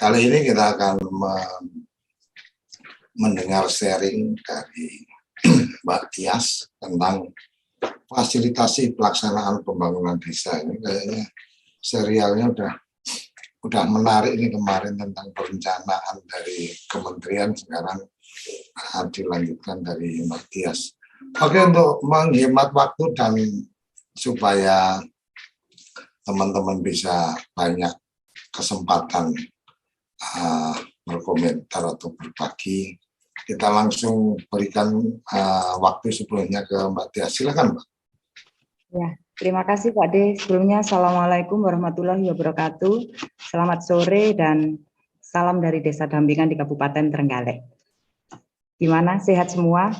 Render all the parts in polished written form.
Kali ini kita akan mendengar sharing dari Mbak Tias tentang fasilitasi pelaksanaan pembangunan desa. Ini kayaknya serialnya udah menarik ini kemarin tentang perencanaan dari kementerian, sekarang dilanjutkan dari Mbak Tias. Oke, untuk menghemat waktu dan supaya teman-teman bisa banyak kesempatan berkomentar atau berbagi, kita langsung berikan waktu sebelumnya ke Mbak Tias. Silakan, Mbak. Ya, terima kasih Pak De. Sebelumnya Assalamualaikum warahmatullahi wabarakatuh. Selamat sore dan salam dari Desa Dampingan di Kabupaten Trenggalek. Gimana, sehat semua?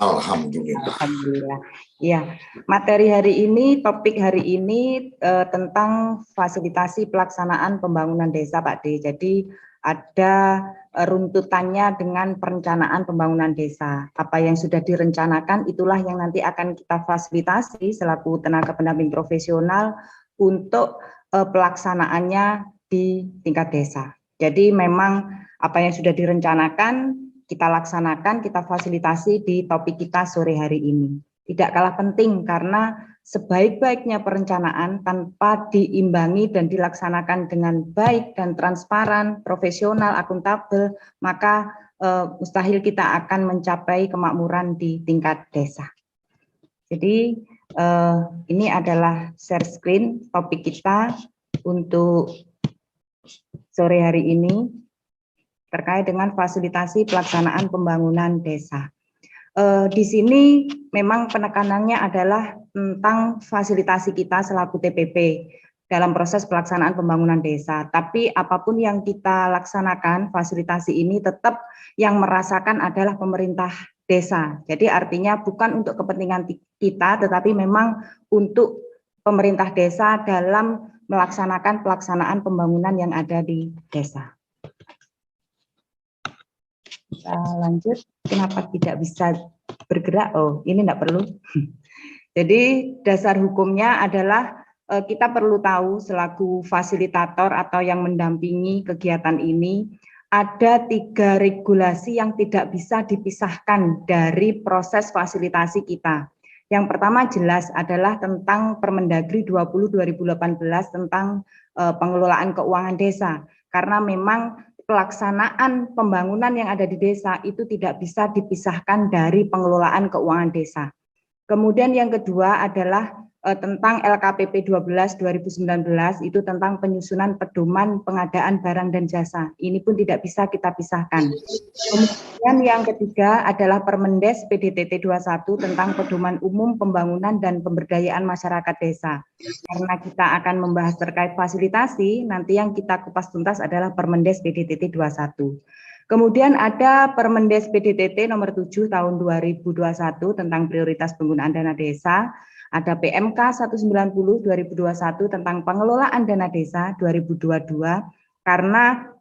Alhamdulillah. Alhamdulillah. Ya, materi hari ini, topik hari ini tentang fasilitasi pelaksanaan pembangunan desa, Pak D. Jadi ada runtutannya dengan perencanaan pembangunan desa. Apa yang sudah direncanakan itulah yang nanti akan kita fasilitasi selaku tenaga pendamping profesional untuk pelaksanaannya di tingkat desa. Jadi memang apa yang sudah direncanakan kita laksanakan, kita fasilitasi di topik kita sore hari ini. Tidak kalah penting karena sebaik-baiknya perencanaan tanpa diimbangi dan dilaksanakan dengan baik dan transparan, profesional, akuntabel, maka mustahil kita akan mencapai kemakmuran di tingkat desa. Jadi ini adalah share screen topik kita untuk sore hari ini terkait dengan fasilitasi pelaksanaan pembangunan desa. Di sini memang penekanannya adalah tentang fasilitasi kita selaku TPP dalam proses pelaksanaan pembangunan desa. Tapi apapun yang kita laksanakan, fasilitasi ini tetap yang merasakan adalah pemerintah desa. Jadi artinya bukan untuk kepentingan kita, tetapi memang untuk pemerintah desa dalam melaksanakan pelaksanaan pembangunan yang ada di desa. Kita lanjut, kenapa tidak bisa bergerak? Oh, ini tidak perlu. Jadi dasar hukumnya adalah kita perlu tahu selaku fasilitator atau yang mendampingi kegiatan ini, ada 3 regulasi yang tidak bisa dipisahkan dari proses fasilitasi kita. Yang pertama jelas adalah tentang Permendagri 20/2018 tentang pengelolaan keuangan desa. Karena memang pelaksanaan pembangunan yang ada di desa itu tidak bisa dipisahkan dari pengelolaan keuangan desa. Kemudian yang kedua adalah tentang LKPP 12/2019 itu tentang penyusunan pedoman pengadaan barang dan jasa. Ini pun tidak bisa kita pisahkan. Kemudian yang ketiga adalah Permendes PDTT 21 tentang pedoman umum pembangunan dan pemberdayaan masyarakat desa. Karena kita akan membahas terkait fasilitasi, nanti yang kita kupas tuntas adalah Permendes PDTT 21. Kemudian ada Permendes PDTT nomor 7 tahun 2021 tentang prioritas penggunaan dana desa. Ada PMK 190 2021 tentang pengelolaan dana desa 2022. Karena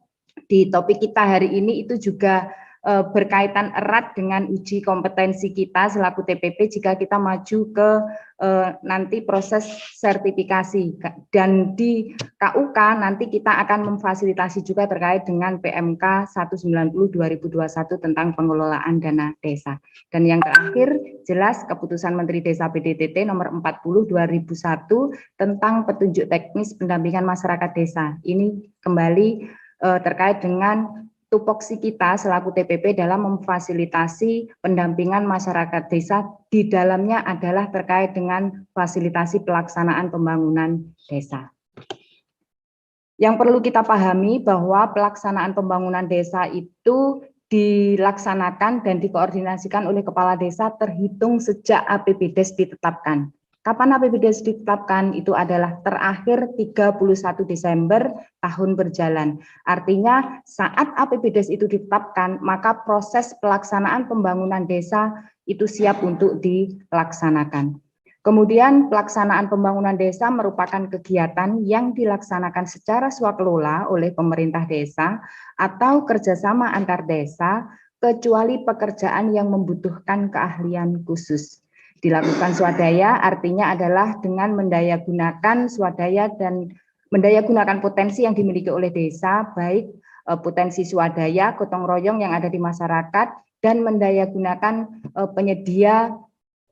di topik kita hari ini itu juga berkaitan erat dengan uji kompetensi kita selaku TPP jika kita maju ke nanti proses sertifikasi, dan di KUK nanti kita akan memfasilitasi juga terkait dengan PMK 190 2021 tentang pengelolaan dana desa. Dan yang terakhir jelas keputusan Menteri Desa PDTT nomor 40 2001 tentang petunjuk teknis pendampingan masyarakat desa. Ini kembali terkait dengan tupoksi kita selaku TPP dalam memfasilitasi pendampingan masyarakat desa, di dalamnya adalah terkait dengan fasilitasi pelaksanaan pembangunan desa. Yang perlu kita pahami bahwa pelaksanaan pembangunan desa itu dilaksanakan dan dikoordinasikan oleh kepala desa terhitung sejak APBDes ditetapkan. Kapan APBDes ditetapkan? Itu adalah terakhir 31 Desember tahun berjalan. Artinya saat APBDes itu ditetapkan, maka proses pelaksanaan pembangunan desa itu siap untuk dilaksanakan. Kemudian pelaksanaan pembangunan desa merupakan kegiatan yang dilaksanakan secara swakelola oleh pemerintah desa atau kerjasama antar desa, kecuali pekerjaan yang membutuhkan keahlian khusus. Dilakukan swadaya artinya adalah dengan mendayagunakan swadaya dan mendayagunakan potensi yang dimiliki oleh desa, baik potensi swadaya, gotong royong yang ada di masyarakat, dan mendayagunakan penyedia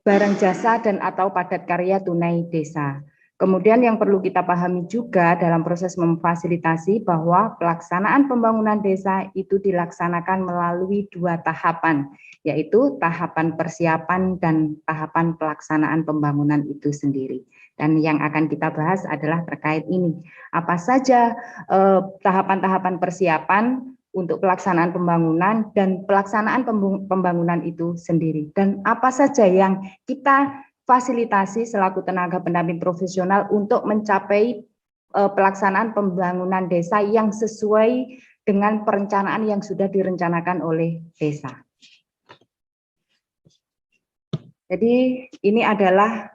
barang jasa dan atau padat karya tunai desa. Kemudian yang perlu kita pahami juga dalam proses memfasilitasi bahwa pelaksanaan pembangunan desa itu dilaksanakan melalui 2 tahapan, yaitu tahapan persiapan dan tahapan pelaksanaan pembangunan itu sendiri. Dan yang akan kita bahas adalah terkait ini. Apa saja tahapan-tahapan persiapan untuk pelaksanaan pembangunan dan pelaksanaan pembangunan itu sendiri. Dan apa saja yang kita fasilitasi selaku tenaga pendamping profesional untuk mencapai pelaksanaan pembangunan desa yang sesuai dengan perencanaan yang sudah direncanakan oleh desa. Jadi ini adalah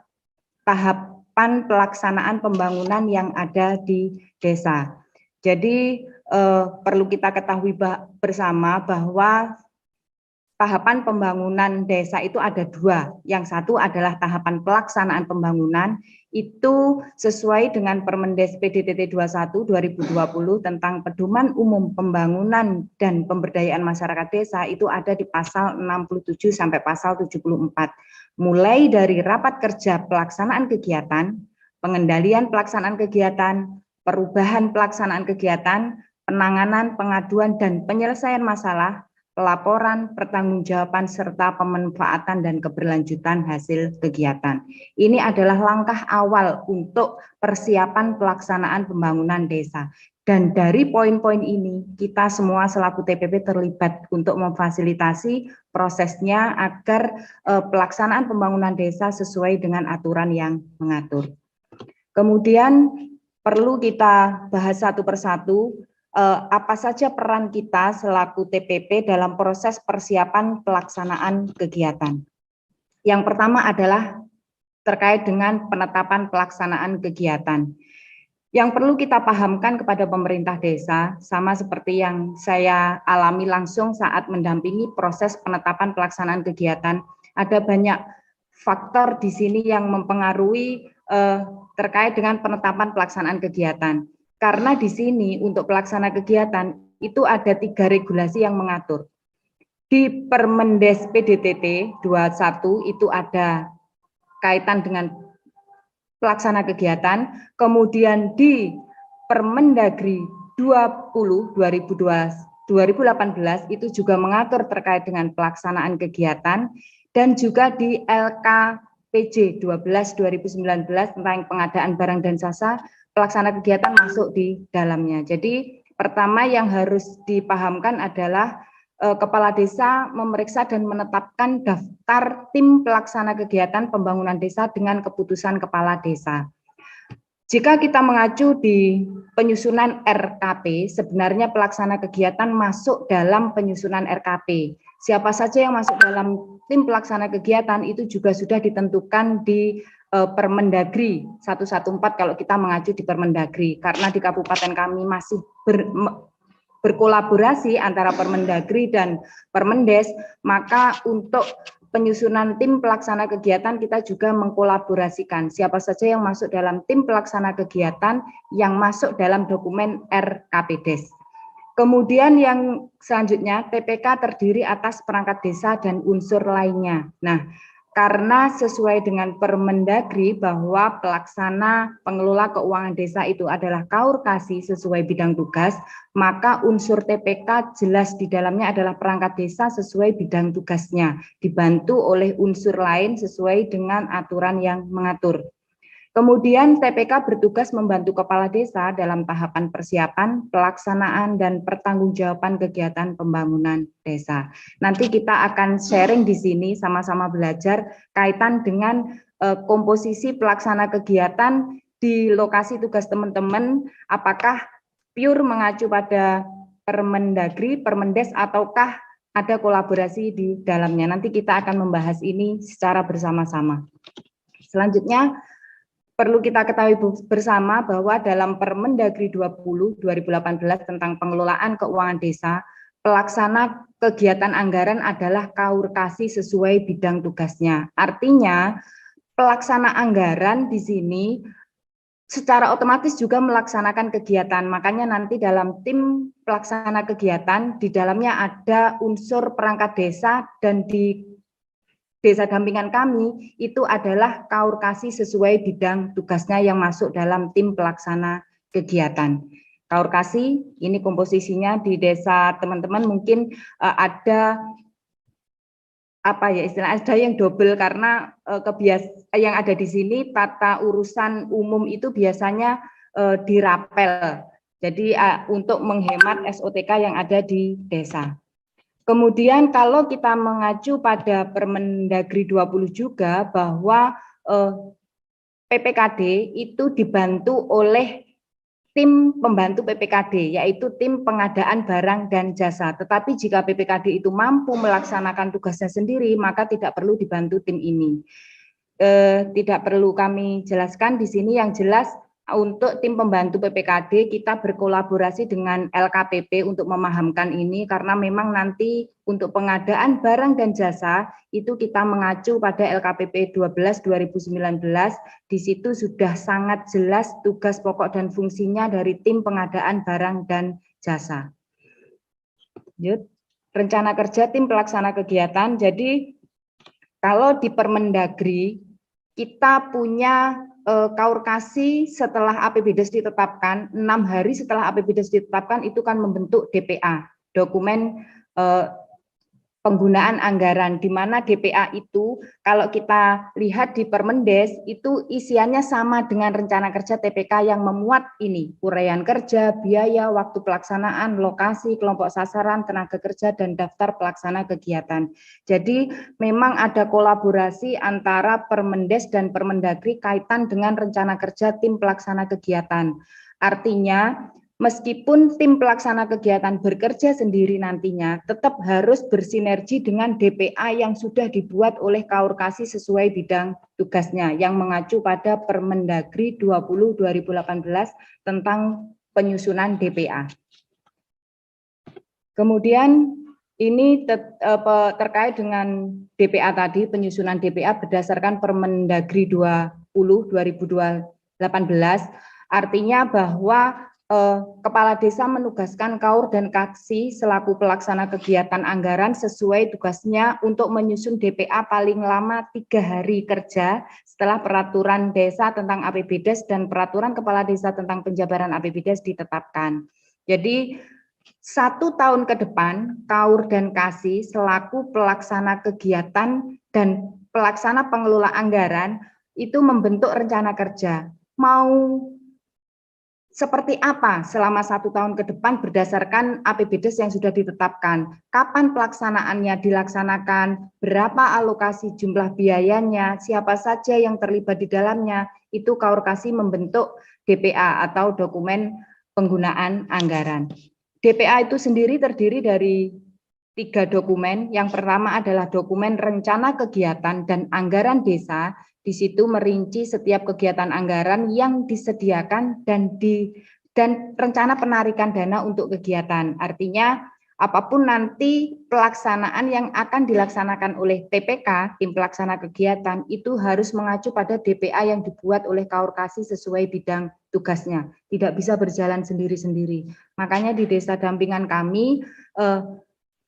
tahapan pelaksanaan pembangunan yang ada di desa. Jadi perlu kita ketahui bersama bahwa tahapan pembangunan desa itu ada 2. Yang satu adalah tahapan pelaksanaan pembangunan, itu sesuai dengan Permendes PDTT 21 2020 tentang Pedoman Umum Pembangunan dan Pemberdayaan Masyarakat Desa, itu ada di pasal 67 sampai pasal 74. Mulai dari rapat kerja pelaksanaan kegiatan, pengendalian pelaksanaan kegiatan, perubahan pelaksanaan kegiatan, penanganan, pengaduan, dan penyelesaian masalah, pelaporan, pertanggungjawaban, serta pemanfaatan dan keberlanjutan hasil kegiatan. Ini adalah langkah awal untuk persiapan pelaksanaan pembangunan desa. Dan dari poin-poin ini, kita semua selaku TPP terlibat untuk memfasilitasi prosesnya agar pelaksanaan pembangunan desa sesuai dengan aturan yang mengatur. Kemudian perlu kita bahas satu persatu, apa saja peran kita selaku TPP dalam proses persiapan pelaksanaan kegiatan. Yang pertama adalah terkait dengan penetapan pelaksanaan kegiatan. Yang perlu kita pahamkan kepada pemerintah desa, sama seperti yang saya alami langsung saat mendampingi proses penetapan pelaksanaan kegiatan, ada banyak faktor di sini yang mempengaruhi terkait dengan penetapan pelaksanaan kegiatan. Karena di sini untuk pelaksana kegiatan itu ada 3 regulasi yang mengatur. Di Permendes PDTT 21 itu ada kaitan dengan pelaksana kegiatan, kemudian di Permendagri 20 2018 itu juga mengatur terkait dengan pelaksanaan kegiatan, dan juga di LKPJ 12 2019 tentang pengadaan barang dan jasa, pelaksana kegiatan masuk di dalamnya. Jadi pertama yang harus dipahamkan adalah Kepala Desa memeriksa dan menetapkan daftar tim pelaksana kegiatan pembangunan desa dengan keputusan Kepala Desa. Jika kita mengacu di penyusunan RKP, sebenarnya pelaksana kegiatan masuk dalam penyusunan RKP. Siapa saja yang masuk dalam tim pelaksana kegiatan itu juga sudah ditentukan di Permendagri 114 kalau kita mengacu di Permendagri, karena di kabupaten kami masih berkolaborasi antara Permendagri dan Permendes, maka untuk penyusunan tim pelaksana kegiatan kita juga mengkolaborasikan siapa saja yang masuk dalam tim pelaksana kegiatan yang masuk dalam dokumen RKPDes. Kemudian yang selanjutnya, TPK terdiri atas perangkat desa dan unsur lainnya. Nah, karena sesuai dengan Permendagri bahwa pelaksana pengelola keuangan desa itu adalah KAURKASI sesuai bidang tugas, maka unsur TPK jelas di dalamnya adalah perangkat desa sesuai bidang tugasnya, dibantu oleh unsur lain sesuai dengan aturan yang mengatur. Kemudian TPK bertugas membantu Kepala Desa dalam tahapan persiapan, pelaksanaan, dan pertanggungjawaban kegiatan pembangunan desa. Nanti kita akan sharing di sini sama-sama belajar kaitan dengan komposisi pelaksana kegiatan di lokasi tugas teman-teman, apakah pure mengacu pada Permendagri, Permendes, ataukah ada kolaborasi di dalamnya. Nanti kita akan membahas ini secara bersama-sama. Selanjutnya, perlu kita ketahui bersama bahwa dalam Permendagri 20 2018 tentang pengelolaan keuangan desa, pelaksana kegiatan anggaran adalah KAURKASI sesuai bidang tugasnya. Artinya, pelaksana anggaran di sini secara otomatis juga melaksanakan kegiatan. Makanya nanti dalam tim pelaksana kegiatan di dalamnya ada unsur perangkat desa, dan di desa dampingan kami itu adalah KAUR Kasih sesuai bidang tugasnya yang masuk dalam tim pelaksana kegiatan. KAUR Kasih ini komposisinya di desa teman-teman mungkin ada apa ya istilah, ada yang double karena yang ada di sini tata urusan umum itu biasanya dirapel. Jadi untuk menghemat SOTK yang ada di desa. Kemudian kalau kita mengacu pada Permendagri 20 juga bahwa PPKD itu dibantu oleh tim pembantu PPKD, yaitu tim pengadaan barang dan jasa. Tetapi jika PPKD itu mampu melaksanakan tugasnya sendiri, maka tidak perlu dibantu tim ini. Tidak perlu kami jelaskan di sini, yang jelas untuk tim pembantu PPKD kita berkolaborasi dengan LKPP untuk memahamkan ini, karena memang nanti untuk pengadaan barang dan jasa itu kita mengacu pada LKPP 12 2019. Di situ sudah sangat jelas tugas pokok dan fungsinya dari tim pengadaan barang dan jasa. Rencana kerja tim pelaksana kegiatan. Jadi kalau di Permendagri kita punya KAUR Kasih setelah APBDes ditetapkan, 6 hari setelah APBDes ditetapkan itu kan membentuk DPA, dokumen penggunaan anggaran, di mana DPA itu kalau kita lihat di Permendes itu isiannya sama dengan rencana kerja TPK yang memuat ini, uraian kerja, biaya, waktu pelaksanaan, lokasi, kelompok sasaran, tenaga kerja, dan daftar pelaksana kegiatan. Jadi memang ada kolaborasi antara Permendes dan Permendagri kaitan dengan rencana kerja tim pelaksana kegiatan. Artinya meskipun tim pelaksana kegiatan bekerja sendiri nantinya, tetap harus bersinergi dengan DPA yang sudah dibuat oleh KAUR Kasih sesuai bidang tugasnya, yang mengacu pada Permendagri 20 2018 tentang penyusunan DPA. Kemudian ini terkait dengan DPA tadi, penyusunan DPA berdasarkan Permendagri 20 2018, artinya bahwa Kepala Desa menugaskan KAUR dan Kasih selaku pelaksana kegiatan anggaran sesuai tugasnya untuk menyusun DPA paling lama 3 hari kerja setelah peraturan desa tentang APBDes dan peraturan Kepala Desa tentang penjabaran APBDes ditetapkan. Jadi 1 tahun ke depan KAUR dan Kasih selaku pelaksana kegiatan dan pelaksana pengelola anggaran itu membentuk rencana kerja. Mau seperti apa selama 1 tahun ke depan berdasarkan APBDes yang sudah ditetapkan, kapan pelaksanaannya dilaksanakan, berapa alokasi jumlah biayanya, siapa saja yang terlibat di dalamnya, itu KAUR Kasih membentuk DPA atau dokumen penggunaan anggaran. DPA itu sendiri terdiri dari 3 dokumen. Yang pertama adalah dokumen rencana kegiatan dan anggaran desa. Di situ merinci setiap kegiatan anggaran yang disediakan dan rencana penarikan dana untuk kegiatan. Artinya apapun nanti pelaksanaan yang akan dilaksanakan oleh TPK, tim pelaksana kegiatan, itu harus mengacu pada DPA yang dibuat oleh KAUR Kasih sesuai bidang tugasnya. Tidak bisa berjalan sendiri-sendiri. Makanya di desa dampingan kami,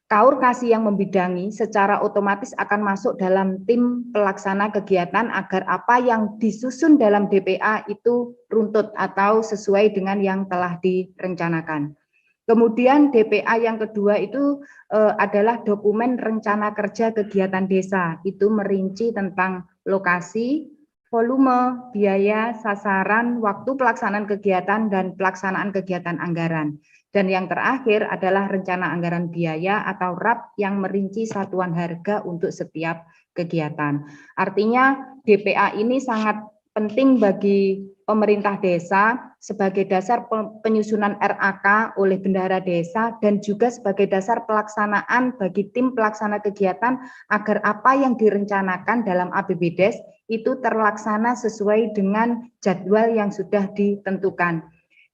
KAUR Kasih yang membidangi secara otomatis akan masuk dalam tim pelaksana kegiatan agar apa yang disusun dalam DPA itu runtut atau sesuai dengan yang telah direncanakan. Kemudian DPA yang kedua itu adalah dokumen rencana kerja kegiatan desa. Itu merinci tentang lokasi, volume, biaya, sasaran, waktu pelaksanaan kegiatan, dan pelaksanaan kegiatan anggaran. Dan yang terakhir adalah rencana anggaran biaya atau RAP yang merinci satuan harga untuk setiap kegiatan. Artinya DPA ini sangat penting bagi pemerintah desa sebagai dasar penyusunan RAK oleh bendahara desa dan juga sebagai dasar pelaksanaan bagi tim pelaksana kegiatan agar apa yang direncanakan dalam APBDes itu terlaksana sesuai dengan jadwal yang sudah ditentukan.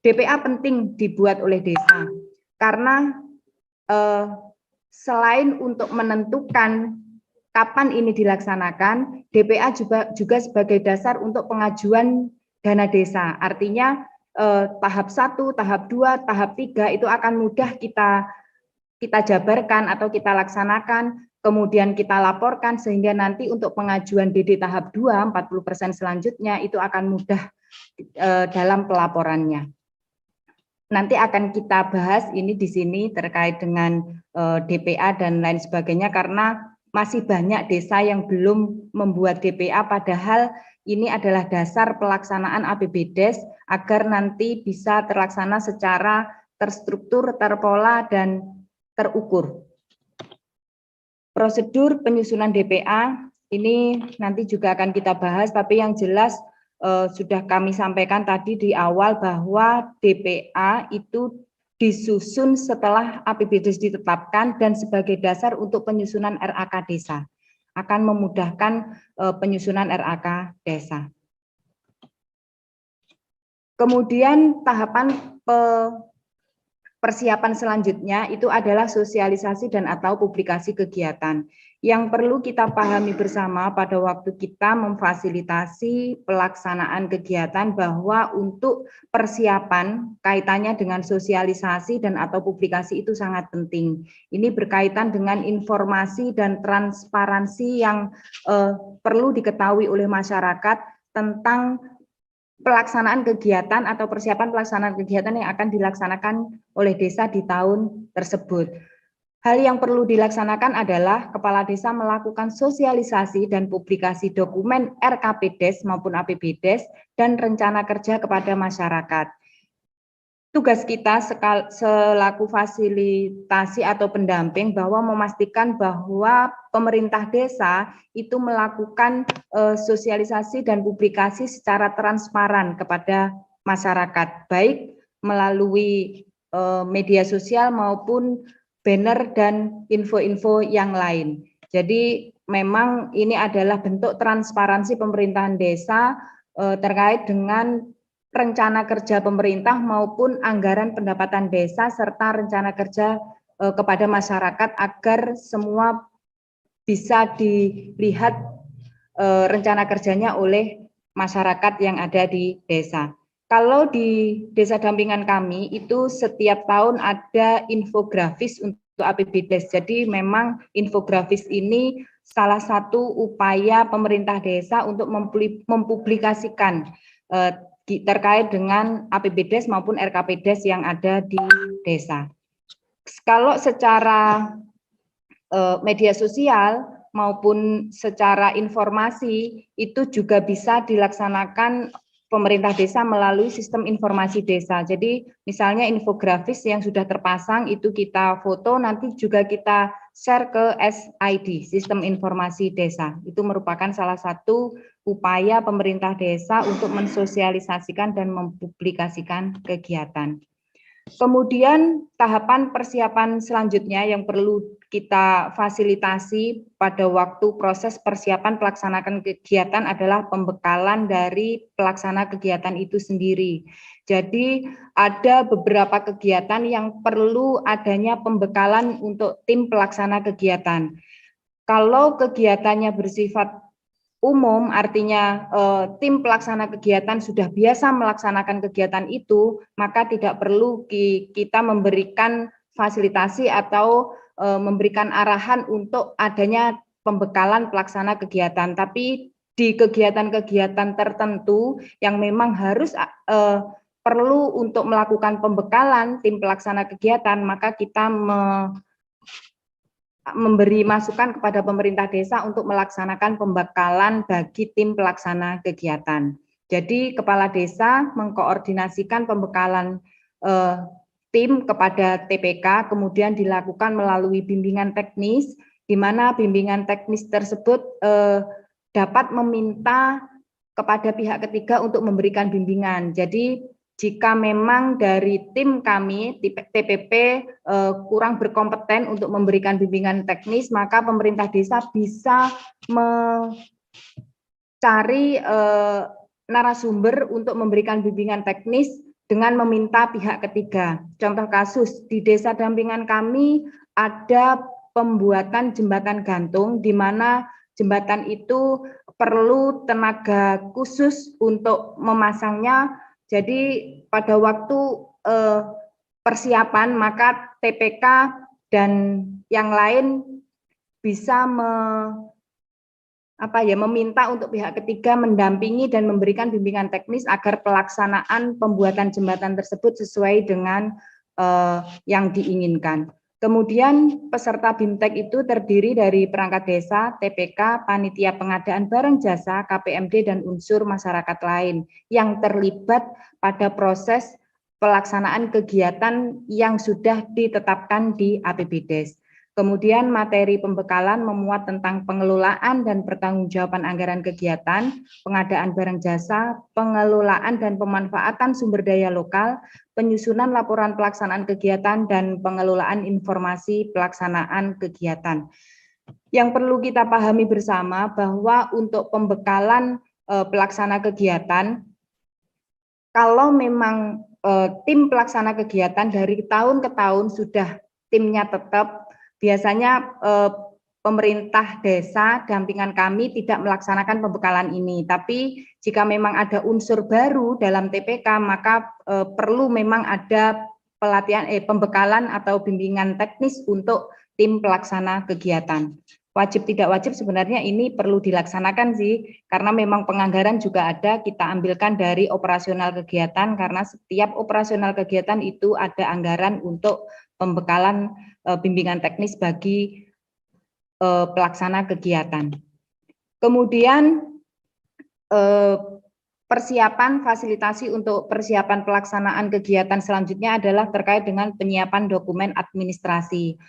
DPA penting dibuat oleh desa karena selain untuk menentukan kapan ini dilaksanakan, DPA juga sebagai dasar untuk pengajuan dana desa. Artinya tahap 1, tahap 2, tahap 3 itu akan mudah kita jabarkan atau kita laksanakan, kemudian kita laporkan sehingga nanti untuk pengajuan DD tahap 2 40% selanjutnya itu akan mudah dalam pelaporannya. Nanti akan kita bahas ini di sini terkait dengan DPA dan lain sebagainya, karena masih banyak desa yang belum membuat DPA, padahal ini adalah dasar pelaksanaan APBDes agar nanti bisa terlaksana secara terstruktur, terpola, dan terukur. Prosedur penyusunan DPA ini nanti juga akan kita bahas, tapi yang jelas sudah kami sampaikan tadi di awal bahwa DPA itu disusun setelah APBDes ditetapkan dan sebagai dasar untuk penyusunan RAK desa. Akan memudahkan penyusunan RAK desa. Kemudian tahapan persiapan selanjutnya itu adalah sosialisasi dan atau publikasi kegiatan. Yang perlu kita pahami bersama pada waktu kita memfasilitasi pelaksanaan kegiatan bahwa untuk persiapan kaitannya dengan sosialisasi dan atau publikasi itu sangat penting. Ini berkaitan dengan informasi dan transparansi yang perlu diketahui oleh masyarakat tentang pelaksanaan kegiatan atau persiapan pelaksanaan kegiatan yang akan dilaksanakan oleh desa di tahun tersebut. Hal yang perlu dilaksanakan adalah kepala desa melakukan sosialisasi dan publikasi dokumen RKPDes maupun APBDes dan rencana kerja kepada masyarakat. Tugas kita selaku fasilitasi atau pendamping bahwa memastikan bahwa pemerintah desa itu melakukan sosialisasi dan publikasi secara transparan kepada masyarakat, baik melalui media sosial maupun banner dan info-info yang lain. Jadi memang ini adalah bentuk transparansi pemerintahan desa terkait dengan rencana kerja pemerintah maupun anggaran pendapatan desa serta rencana kerja kepada masyarakat agar semua bisa dilihat rencana kerjanya oleh masyarakat yang ada di desa. Kalau di desa dampingan kami itu setiap tahun ada infografis untuk APBDes. Jadi memang infografis ini salah satu upaya pemerintah desa untuk mempublikasikan terkait dengan APBDes maupun RKPDes yang ada di desa. Kalau secara media sosial maupun secara informasi itu juga bisa dilaksanakan pemerintah desa melalui sistem informasi desa. Jadi misalnya infografis yang sudah terpasang itu kita foto, nanti juga kita share ke SID, Sistem Informasi Desa. Itu merupakan salah satu upaya pemerintah desa untuk mensosialisasikan dan mempublikasikan kegiatan. Kemudian tahapan persiapan selanjutnya yang perlu kita fasilitasi pada waktu proses persiapan pelaksanaan kegiatan adalah pembekalan dari pelaksana kegiatan itu sendiri. Jadi ada beberapa kegiatan yang perlu adanya pembekalan untuk tim pelaksana kegiatan. Kalau kegiatannya bersifat umum, artinya tim pelaksana kegiatan sudah biasa melaksanakan kegiatan itu, maka tidak perlu kita memberikan fasilitasi atau memberikan arahan untuk adanya pembekalan pelaksana kegiatan. Tapi di kegiatan-kegiatan tertentu yang memang harus perlu untuk melakukan pembekalan tim pelaksana kegiatan, maka kita memberi masukan kepada pemerintah desa untuk melaksanakan pembekalan bagi tim pelaksana kegiatan. Jadi kepala desa mengkoordinasikan pembekalan tim kepada TPK, kemudian dilakukan melalui bimbingan teknis, di mana bimbingan teknis tersebut dapat meminta kepada pihak ketiga untuk memberikan bimbingan. Jadi jika memang dari tim kami, TPP kurang berkompeten untuk memberikan bimbingan teknis, maka pemerintah desa bisa mencari narasumber untuk memberikan bimbingan teknis dengan meminta pihak ketiga. Contoh kasus, di desa dampingan kami ada pembuatan jembatan gantung, di mana jembatan itu perlu tenaga khusus untuk memasangnya. Jadi pada waktu persiapan maka TPK dan yang lain bisa meminta untuk pihak ketiga mendampingi dan memberikan bimbingan teknis agar pelaksanaan pembuatan jembatan tersebut sesuai dengan yang diinginkan. Kemudian peserta BIMTEK itu terdiri dari perangkat desa, TPK, panitia pengadaan barang jasa, KPMD, dan unsur masyarakat lain yang terlibat pada proses pelaksanaan kegiatan yang sudah ditetapkan di APBDes. Kemudian materi pembekalan memuat tentang pengelolaan dan pertanggungjawaban anggaran kegiatan, pengadaan barang jasa, pengelolaan dan pemanfaatan sumber daya lokal, penyusunan laporan pelaksanaan kegiatan, dan pengelolaan informasi pelaksanaan kegiatan. Yang perlu kita pahami bersama bahwa untuk pembekalan pelaksana kegiatan, kalau memang tim pelaksana kegiatan dari tahun ke tahun sudah timnya tetap, biasanya pemerintah desa dampingan kami tidak melaksanakan pembekalan ini. Tapi jika memang ada unsur baru dalam TPK, maka perlu memang ada pelatihan pembekalan atau bimbingan teknis untuk tim pelaksana kegiatan. Wajib tidak wajib sebenarnya ini perlu dilaksanakan sih, karena memang penganggaran juga ada, kita ambilkan dari operasional kegiatan, karena setiap operasional kegiatan itu ada anggaran untuk pembekalan bimbingan teknis bagi pelaksana kegiatan. Kemudian persiapan fasilitasi untuk persiapan pelaksanaan kegiatan selanjutnya adalah terkait dengan penyiapan dokumen administrasi.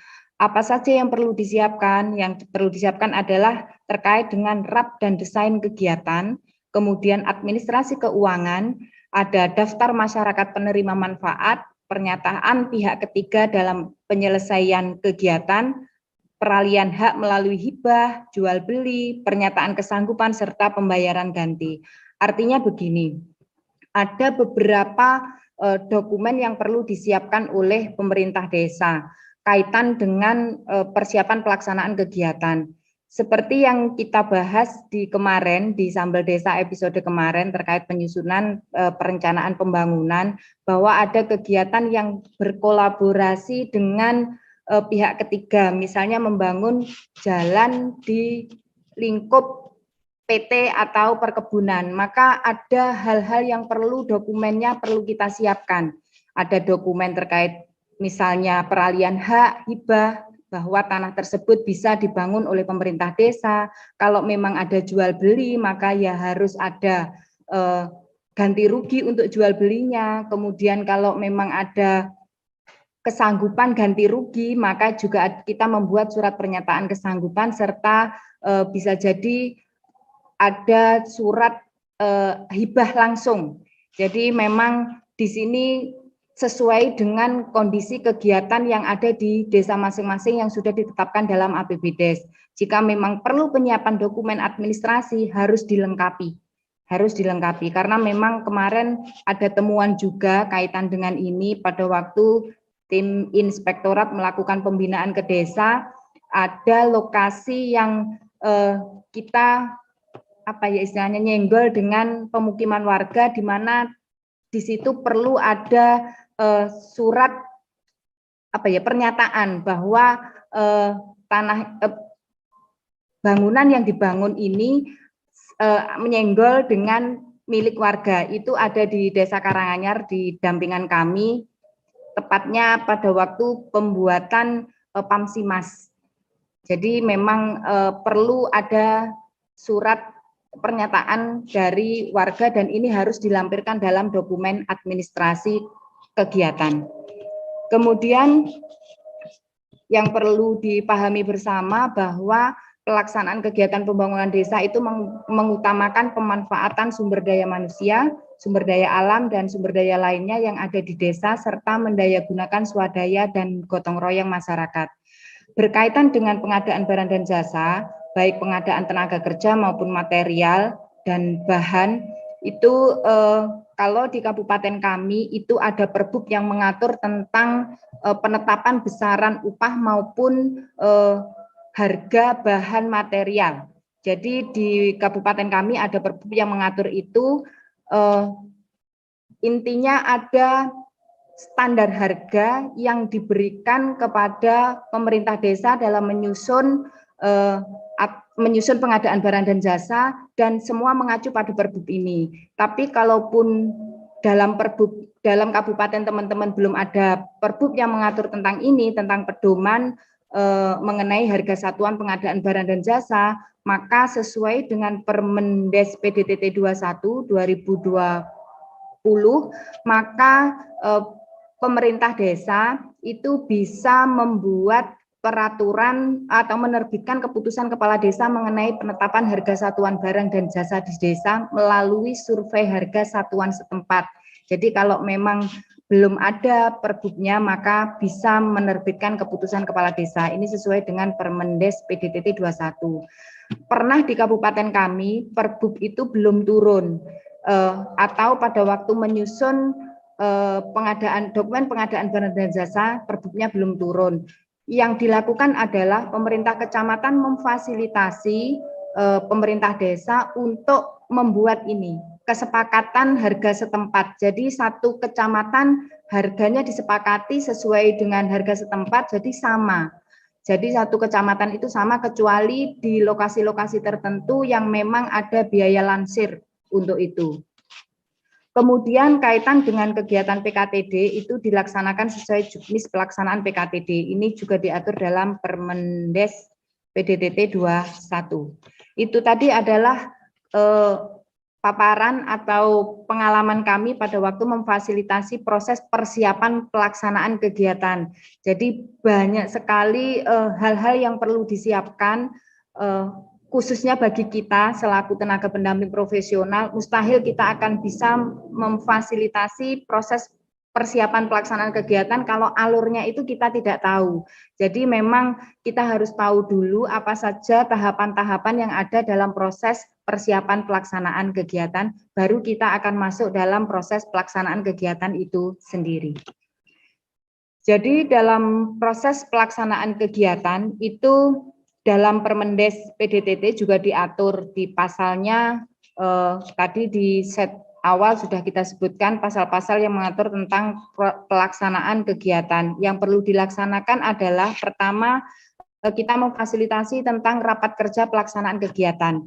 Apa saja yang perlu disiapkan? Yang perlu disiapkan adalah terkait dengan RAP dan desain kegiatan, kemudian administrasi keuangan, ada daftar masyarakat penerima manfaat, pernyataan pihak ketiga dalam penyelesaian kegiatan, peralihan hak melalui hibah, jual beli, pernyataan kesanggupan, serta pembayaran ganti. Artinya begini, ada beberapa dokumen yang perlu disiapkan oleh pemerintah desa kaitan dengan persiapan pelaksanaan kegiatan. Seperti yang kita bahas di kemarin, di Sambal Desa episode kemarin terkait penyusunan perencanaan pembangunan, bahwa ada kegiatan yang berkolaborasi dengan pihak ketiga, misalnya membangun jalan di lingkup PT atau perkebunan, maka ada hal-hal yang perlu dokumennya perlu kita siapkan. Ada dokumen terkait misalnya peralihan hak, hibah, bahwa tanah tersebut bisa dibangun oleh pemerintah desa. Kalau memang ada jual beli, maka ya harus ada ganti rugi untuk jual belinya. Kemudian kalau memang ada kesanggupan ganti rugi, maka juga kita membuat surat pernyataan kesanggupan serta bisa jadi ada surat hibah langsung. Jadi memang di sini sesuai dengan kondisi kegiatan yang ada di desa masing-masing yang sudah ditetapkan dalam APBDes. Jika memang perlu penyiapan dokumen administrasi harus dilengkapi. Karena memang kemarin ada temuan juga kaitan dengan ini pada waktu tim inspektorat melakukan pembinaan ke desa, ada lokasi yang kita istilahnya nyenggol dengan pemukiman warga, di mana di situ perlu ada surat pernyataan bahwa bangunan yang dibangun ini menyenggol dengan milik warga. Itu ada di Desa Karanganyar di dampingan kami, tepatnya pada waktu pembuatan Pamsimas. Jadi memang perlu ada surat pernyataan dari warga dan ini harus dilampirkan dalam dokumen administrasi kegiatan. Kemudian yang perlu dipahami bersama bahwa pelaksanaan kegiatan pembangunan desa itu mengutamakan pemanfaatan sumber daya manusia, sumber daya alam, dan sumber daya lainnya yang ada di desa, serta mendayagunakan swadaya dan gotong royong masyarakat. Berkaitan dengan pengadaan barang dan jasa, baik pengadaan tenaga kerja maupun material dan bahan, itu kalau di kabupaten kami itu ada perbuk yang mengatur tentang penetapan besaran upah maupun harga bahan material. Jadi di kabupaten kami ada Perbup yang mengatur itu, intinya ada standar harga yang diberikan kepada pemerintah desa dalam menyusun pengadaan barang dan jasa, dan semua mengacu pada Perbup ini. Tapi kalaupun dalam kabupaten teman-teman belum ada Perbup yang mengatur tentang ini, tentang pedoman mengenai harga satuan pengadaan barang dan jasa, maka sesuai dengan Permendes PDTT 21 2020, maka pemerintah desa itu bisa membuat peraturan atau menerbitkan keputusan kepala desa mengenai penetapan harga satuan barang dan jasa di desa melalui survei harga satuan setempat. Jadi kalau memang belum ada Perbupnya, maka bisa menerbitkan keputusan kepala desa. Ini sesuai dengan Permendes PDTT 21. Pernah di kabupaten kami, Perbup itu belum turun, atau pada waktu menyusun dokumen pengadaan barang dan jasa, Perbupnya belum turun. Yang dilakukan adalah pemerintah kecamatan memfasilitasi pemerintah desa untuk membuat ini kesepakatan harga setempat. Jadi satu kecamatan harganya disepakati sesuai dengan harga setempat, jadi sama. Jadi satu kecamatan itu sama, kecuali di lokasi-lokasi tertentu yang memang ada biaya lansir untuk itu. Kemudian kaitan dengan kegiatan PKTD itu dilaksanakan sesuai juknis pelaksanaan PKTD. Ini juga diatur dalam Permendes PDTT 21. Itu tadi adalah paparan atau pengalaman kami pada waktu memfasilitasi proses persiapan pelaksanaan kegiatan. Jadi banyak sekali hal-hal yang perlu disiapkan, khususnya bagi kita selaku tenaga pendamping profesional. Mustahil kita akan bisa memfasilitasi proses persiapan pelaksanaan kegiatan kalau alurnya itu kita tidak tahu. Jadi memang kita harus tahu dulu apa saja tahapan-tahapan yang ada dalam proses persiapan pelaksanaan kegiatan, baru kita akan masuk dalam proses pelaksanaan kegiatan itu sendiri. Jadi dalam proses pelaksanaan kegiatan itu dalam Permendes PDTT juga diatur di pasalnya, tadi di set awal sudah kita sebutkan pasal-pasal yang mengatur tentang pelaksanaan kegiatan. Yang perlu dilaksanakan adalah pertama, kita memfasilitasi tentang rapat kerja pelaksanaan kegiatan.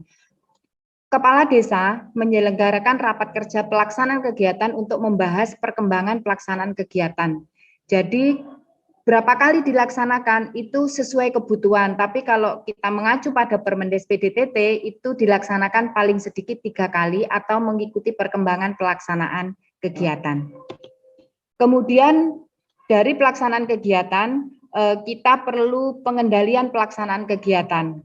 Kepala desa menyelenggarakan rapat kerja pelaksanaan kegiatan untuk membahas perkembangan pelaksanaan kegiatan. Jadi berapa kali dilaksanakan itu sesuai kebutuhan, tapi kalau kita mengacu pada Permendes PDTT itu dilaksanakan paling sedikit 3 kali atau mengikuti perkembangan pelaksanaan kegiatan. Kemudian dari pelaksanaan kegiatan, kita perlu pengendalian pelaksanaan kegiatan.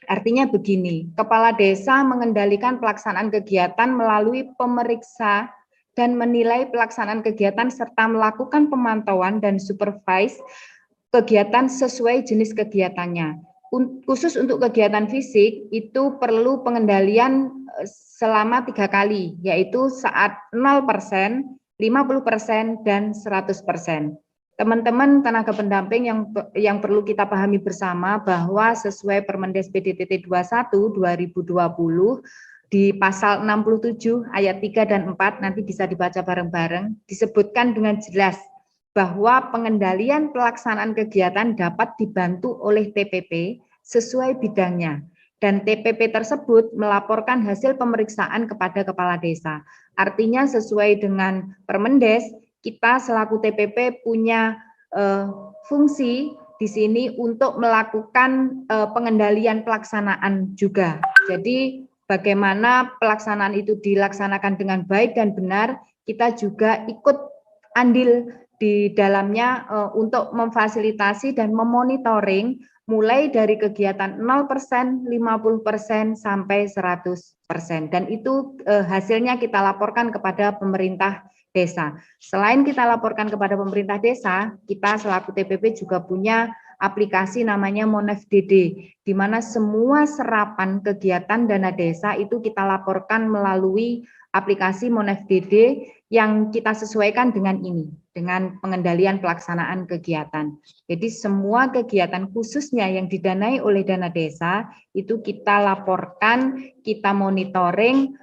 Artinya begini, kepala desa mengendalikan pelaksanaan kegiatan melalui pemeriksa dan menilai pelaksanaan kegiatan serta melakukan pemantauan dan supervise kegiatan sesuai jenis kegiatannya. Khusus untuk kegiatan fisik itu perlu pengendalian selama 3 kali, yaitu saat 0%, 50%, dan 100%. Teman-teman tenaga pendamping yang perlu kita pahami bersama bahwa sesuai Permendes PDTT 21 2020 di pasal 67 ayat 3 dan 4 nanti bisa dibaca bareng-bareng, disebutkan dengan jelas bahwa pengendalian pelaksanaan kegiatan dapat dibantu oleh TPP sesuai bidangnya, dan TPP tersebut melaporkan hasil pemeriksaan kepada kepala desa. Artinya sesuai dengan Permendes, kita selaku TPP punya fungsi di sini untuk melakukan pengendalian pelaksanaan juga. Jadi bagaimana pelaksanaan itu dilaksanakan dengan baik dan benar, kita juga ikut andil di dalamnya untuk memfasilitasi dan memonitoring mulai dari kegiatan 0%, 50%, sampai 100%. Dan itu hasilnya kita laporkan kepada pemerintah desa. Selain kita laporkan kepada pemerintah desa, kita selaku TPP juga punya aplikasi namanya MonefDD, di mana semua serapan kegiatan dana desa itu kita laporkan melalui aplikasi MonefDD yang kita sesuaikan dengan ini, dengan pengendalian pelaksanaan kegiatan. Jadi semua kegiatan khususnya yang didanai oleh dana desa itu kita laporkan, kita monitoring,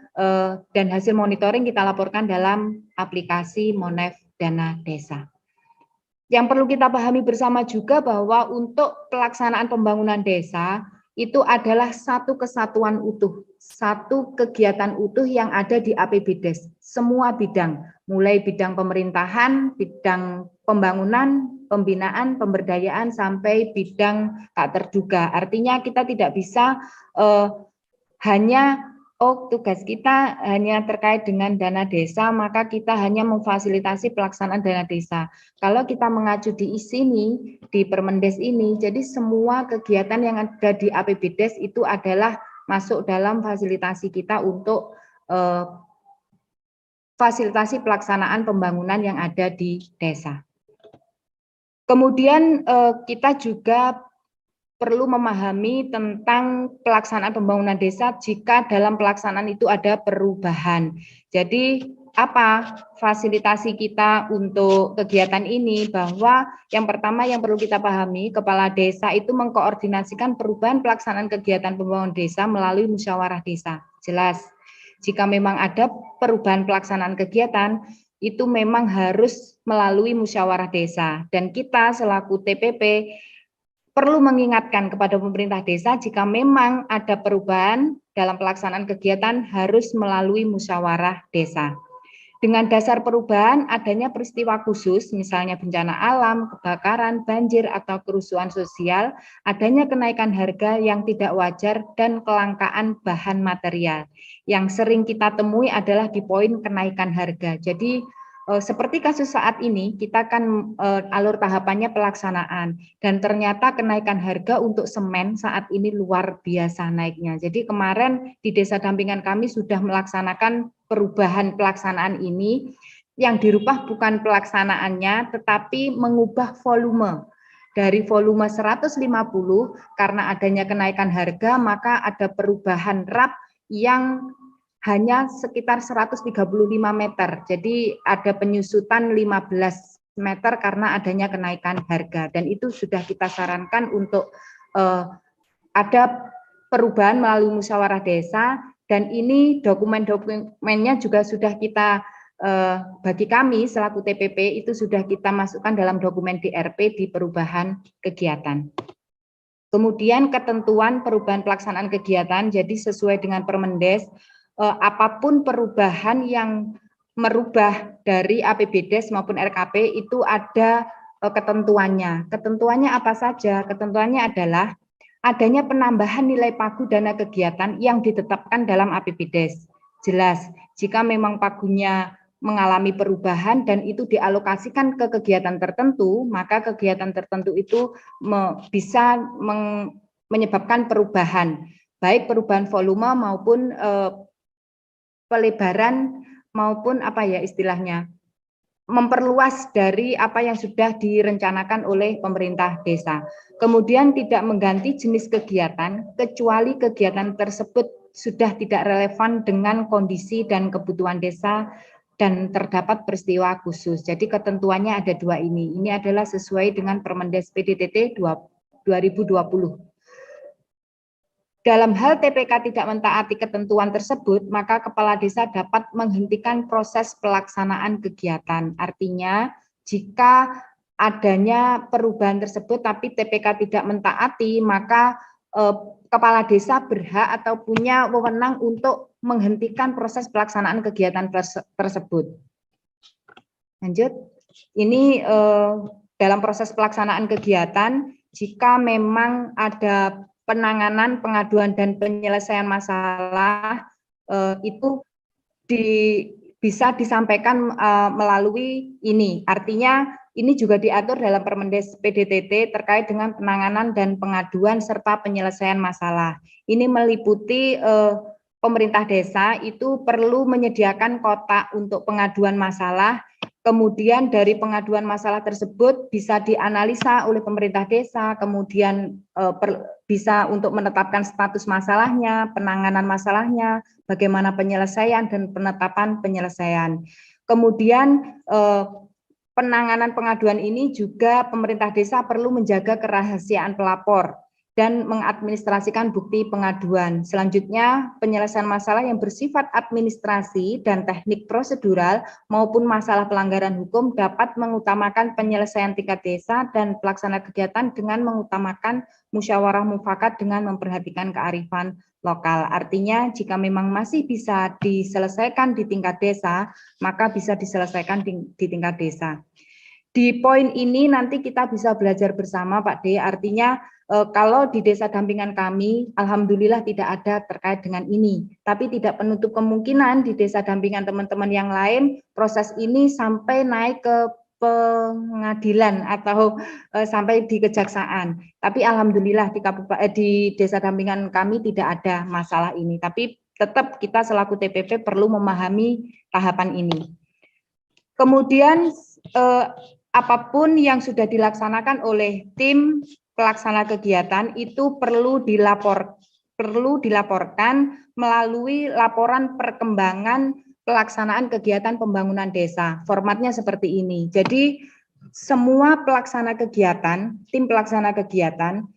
dan hasil monitoring kita laporkan dalam aplikasi Monef Dana Desa. Yang perlu kita pahami bersama juga bahwa untuk pelaksanaan pembangunan desa itu adalah satu kesatuan utuh, satu kegiatan utuh yang ada di APBDes, semua bidang, mulai bidang pemerintahan, bidang pembangunan, pembinaan, pemberdayaan, sampai bidang tak terduga. Artinya kita tidak bisa hanya tugas kita hanya terkait dengan dana desa, maka kita hanya memfasilitasi pelaksanaan dana desa. Kalau kita mengacu di sini, di Permendes ini, jadi semua kegiatan yang ada di APBDes itu adalah masuk dalam fasilitasi kita untuk fasilitasi pelaksanaan pembangunan yang ada di desa. Kemudian kita juga perlu memahami tentang pelaksanaan pembangunan desa jika dalam pelaksanaan itu ada perubahan. Jadi apa fasilitasi kita untuk kegiatan ini? Bahwa yang pertama yang perlu kita pahami, kepala desa itu mengkoordinasikan perubahan pelaksanaan kegiatan pembangunan desa melalui musyawarah desa. Jelas, jika memang ada perubahan pelaksanaan kegiatan, itu memang harus melalui musyawarah desa. Dan kita selaku TPP perlu mengingatkan kepada pemerintah desa jika memang ada perubahan dalam pelaksanaan kegiatan harus melalui musyawarah desa. Dengan dasar perubahan adanya peristiwa khusus, misalnya bencana alam, kebakaran, banjir, atau kerusuhan sosial, adanya kenaikan harga yang tidak wajar dan kelangkaan bahan material. Yang sering kita temui adalah di poin kenaikan harga. Jadi seperti kasus saat ini, kita kan alur tahapannya pelaksanaan, dan ternyata kenaikan harga untuk semen saat ini luar biasa naiknya. Jadi kemarin di desa dampingan kami sudah melaksanakan perubahan pelaksanaan ini, yang dirubah bukan pelaksanaannya, tetapi mengubah volume. Dari volume 150, karena adanya kenaikan harga, maka ada perubahan RAP yang hanya sekitar 135 meter. Jadi ada penyusutan 15 meter karena adanya kenaikan harga. Dan itu sudah kita sarankan untuk ada perubahan melalui musyawarah desa. Dan ini dokumen-dokumennya juga sudah kita, bagi kami selaku TPP, itu sudah kita masukkan dalam dokumen DRP di perubahan kegiatan. Kemudian ketentuan perubahan pelaksanaan kegiatan, jadi sesuai dengan Permendes, apapun perubahan yang merubah dari APBDes maupun RKP itu ada ketentuannya. Ketentuannya apa saja? Ketentuannya adalah adanya penambahan nilai pagu dana kegiatan yang ditetapkan dalam APBDes. Jelas, jika memang pagunya mengalami perubahan dan itu dialokasikan ke kegiatan tertentu, maka kegiatan tertentu itu bisa menyebabkan perubahan, baik perubahan volume maupun pelebaran maupun istilahnya memperluas dari apa yang sudah direncanakan oleh pemerintah desa. Kemudian tidak mengganti jenis kegiatan kecuali kegiatan tersebut sudah tidak relevan dengan kondisi dan kebutuhan desa dan terdapat peristiwa khusus. Jadi ketentuannya ada dua ini. Ini adalah sesuai dengan Permendes PDTT 2020. Dalam hal TPK tidak mentaati ketentuan tersebut, maka kepala desa dapat menghentikan proses pelaksanaan kegiatan. Artinya, jika adanya perubahan tersebut tapi TPK tidak mentaati, maka kepala desa berhak atau punya wewenang untuk menghentikan proses pelaksanaan kegiatan tersebut. Lanjut, ini dalam proses pelaksanaan kegiatan, jika memang ada penanganan, pengaduan, dan penyelesaian masalah itu bisa disampaikan melalui ini. Artinya ini juga diatur dalam Permendes PDTT terkait dengan penanganan dan pengaduan serta penyelesaian masalah. Ini meliputi pemerintah desa itu perlu menyediakan kotak untuk pengaduan masalah, Kemudian dari pengaduan masalah tersebut bisa dianalisa oleh pemerintah desa, kemudian bisa untuk menetapkan status masalahnya, penanganan masalahnya, bagaimana penyelesaian dan penetapan penyelesaian. Kemudian penanganan pengaduan ini juga pemerintah desa perlu menjaga kerahasiaan pelapor dan mengadministrasikan bukti pengaduan. Selanjutnya, penyelesaian masalah yang bersifat administrasi dan teknik prosedural maupun masalah pelanggaran hukum dapat mengutamakan penyelesaian tingkat desa dan pelaksana kegiatan dengan mengutamakan musyawarah mufakat dengan memperhatikan kearifan lokal. Artinya, jika memang masih bisa diselesaikan di tingkat desa, maka bisa diselesaikan di tingkat desa. Di poin ini nanti kita bisa belajar bersama, Pak D. Artinya kalau di desa dampingan kami, alhamdulillah tidak ada terkait dengan ini. Tapi tidak penutup kemungkinan di desa dampingan teman-teman yang lain, proses ini sampai naik ke pengadilan atau sampai di kejaksaan. Tapi alhamdulillah di desa dampingan kami tidak ada masalah ini. Tapi tetap kita selaku TPP perlu memahami tahapan ini. Kemudian apapun yang sudah dilaksanakan oleh tim pelaksana kegiatan itu perlu dilaporkan melalui laporan perkembangan pelaksanaan kegiatan pembangunan desa. Formatnya seperti ini. Jadi semua pelaksana kegiatan, tim pelaksana kegiatan,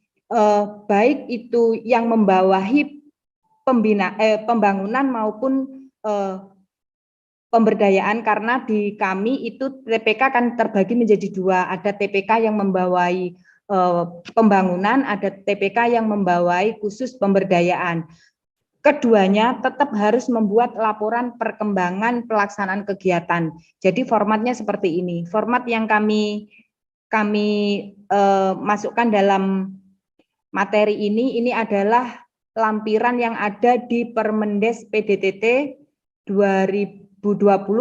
baik itu yang membawahi pembangunan maupun pemberdayaan, karena di kami itu TPK kan terbagi menjadi dua, ada TPK yang membawahi pembangunan, ada TPK yang membawahi khusus pemberdayaan. Keduanya tetap harus membuat laporan perkembangan pelaksanaan kegiatan. Jadi formatnya seperti ini. Format yang kami masukkan dalam materi ini adalah lampiran yang ada di Permendes PDTT 2020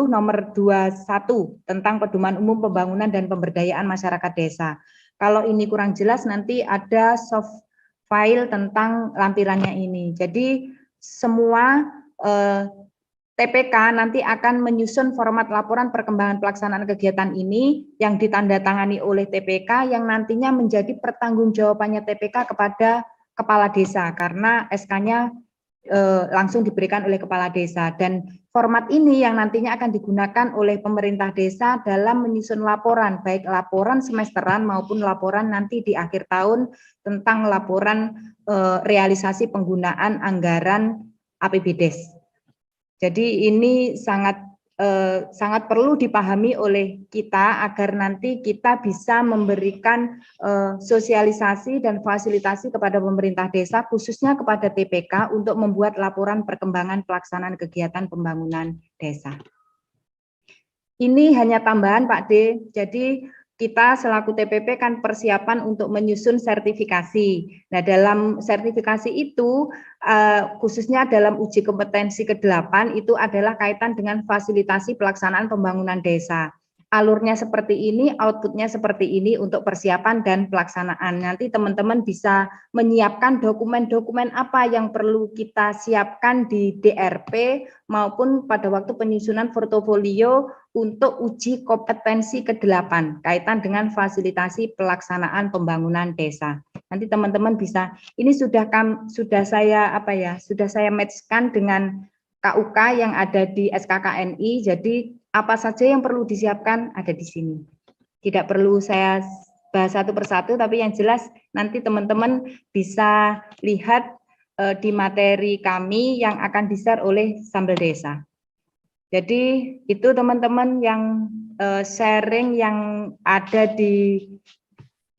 nomor 21 tentang pedoman umum pembangunan dan pemberdayaan masyarakat desa. Kalau ini kurang jelas nanti ada soft file tentang lampirannya ini. Jadi semua TPK nanti akan menyusun format laporan perkembangan pelaksanaan kegiatan ini yang ditandatangani oleh TPK yang nantinya menjadi pertanggungjawabannya TPK kepada kepala desa karena SK-nya langsung diberikan oleh kepala desa, dan format ini yang nantinya akan digunakan oleh pemerintah desa dalam menyusun laporan, baik laporan semesteran maupun laporan nanti di akhir tahun tentang laporan realisasi penggunaan anggaran APBDes. Jadi ini sangat perlu dipahami oleh kita agar nanti kita bisa memberikan sosialisasi dan fasilitasi kepada pemerintah desa, khususnya kepada TPK untuk membuat laporan perkembangan pelaksanaan kegiatan pembangunan desa. Ini hanya tambahan Pak D, jadi kita selaku TPP kan persiapan untuk menyusun sertifikasi. Nah, dalam sertifikasi itu khususnya dalam uji kompetensi ke-8 itu adalah kaitan dengan fasilitasi pelaksanaan pembangunan desa. Alurnya seperti ini, outputnya seperti ini untuk persiapan dan pelaksanaan. Nanti teman-teman bisa menyiapkan dokumen-dokumen apa yang perlu kita siapkan di DRP maupun pada waktu penyusunan portofolio untuk uji kompetensi ke-8 kaitan dengan fasilitasi pelaksanaan pembangunan desa. Nanti teman-teman bisa, ini sudah saya matchkan dengan KUK yang ada di SKKNI, jadi apa saja yang perlu disiapkan ada di sini. Tidak perlu saya bahas satu persatu, tapi yang jelas nanti teman-teman bisa lihat di materi kami yang akan di-share oleh Sambel Desa. Jadi itu teman-teman yang sharing yang ada di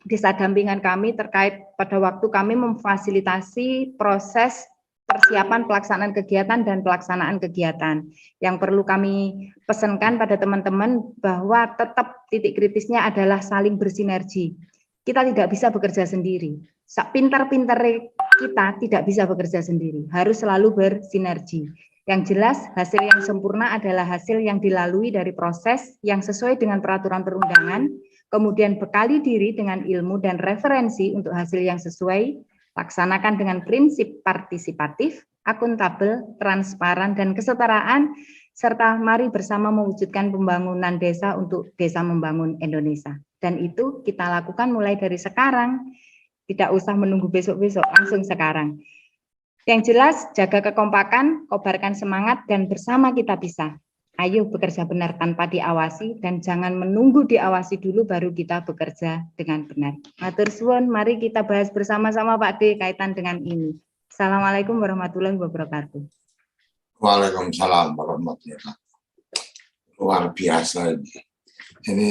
desa dampingan kami terkait pada waktu kami memfasilitasi proses persiapan pelaksanaan kegiatan dan pelaksanaan kegiatan. Yang perlu kami pesankan pada teman-teman bahwa tetap titik kritisnya adalah saling bersinergi. Kita tidak bisa bekerja sendiri. Pintar-pintar kita tidak bisa bekerja sendiri, harus selalu bersinergi. Yang jelas hasil yang sempurna adalah hasil yang dilalui dari proses yang sesuai dengan peraturan perundangan, kemudian bekali diri dengan ilmu dan referensi untuk hasil yang sesuai, laksanakan dengan prinsip partisipatif, akuntabel, transparan, dan kesetaraan, serta mari bersama mewujudkan pembangunan desa untuk desa membangun Indonesia. Dan itu kita lakukan mulai dari sekarang, tidak usah menunggu besok-besok, langsung sekarang. Yang jelas, jaga kekompakan, kobarkan semangat, dan bersama kita bisa. Ayo bekerja benar tanpa diawasi, dan jangan menunggu diawasi dulu baru kita bekerja dengan benar. Matur suwun, mari kita bahas bersama-sama Pak D kaitan dengan ini. Assalamualaikum warahmatullahi wabarakatuh. Waalaikumsalam warahmatullahi wabarakatuh. Luar biasa ini. Ini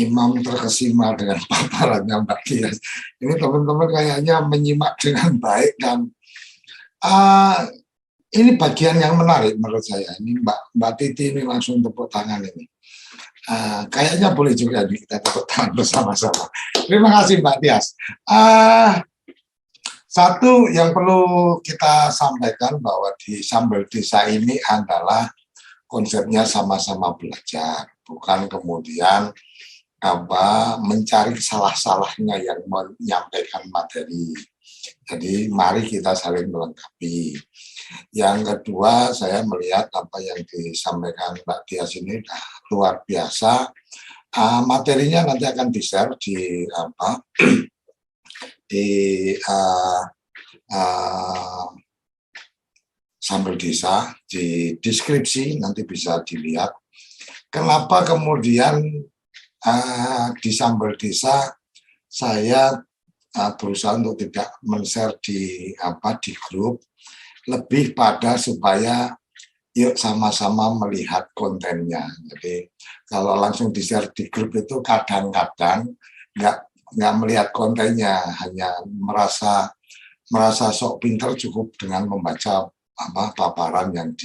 imam terkesima dengan paparannya Mbak Tias. Ini teman-teman kayaknya menyimak dengan baik dan ini bagian yang menarik menurut saya. Ini Mbak Titi ini langsung tepuk tangan ini. Kayaknya boleh juga kita tepuk tangan bersama-sama. Terima kasih Mbak Tias. Satu yang perlu kita sampaikan bahwa di Sambal Desa ini adalah konsepnya sama-sama belajar, bukan kemudian mencari salah-salahnya yang menyampaikan materi. Jadi mari kita saling melengkapi. Yang kedua, saya melihat apa yang disampaikan Mbak Tias ini luar biasa. Materinya nanti akan di-share di Sambal Desa, di deskripsi nanti bisa dilihat. Kenapa kemudian di Sambal Desa saya berusaha untuk tidak men-share di grup, lebih pada supaya yuk sama-sama melihat kontennya. Jadi kalau langsung di-share di grup itu kadang-kadang nggak melihat kontennya, hanya merasa sok pinter cukup dengan membaca paparan yang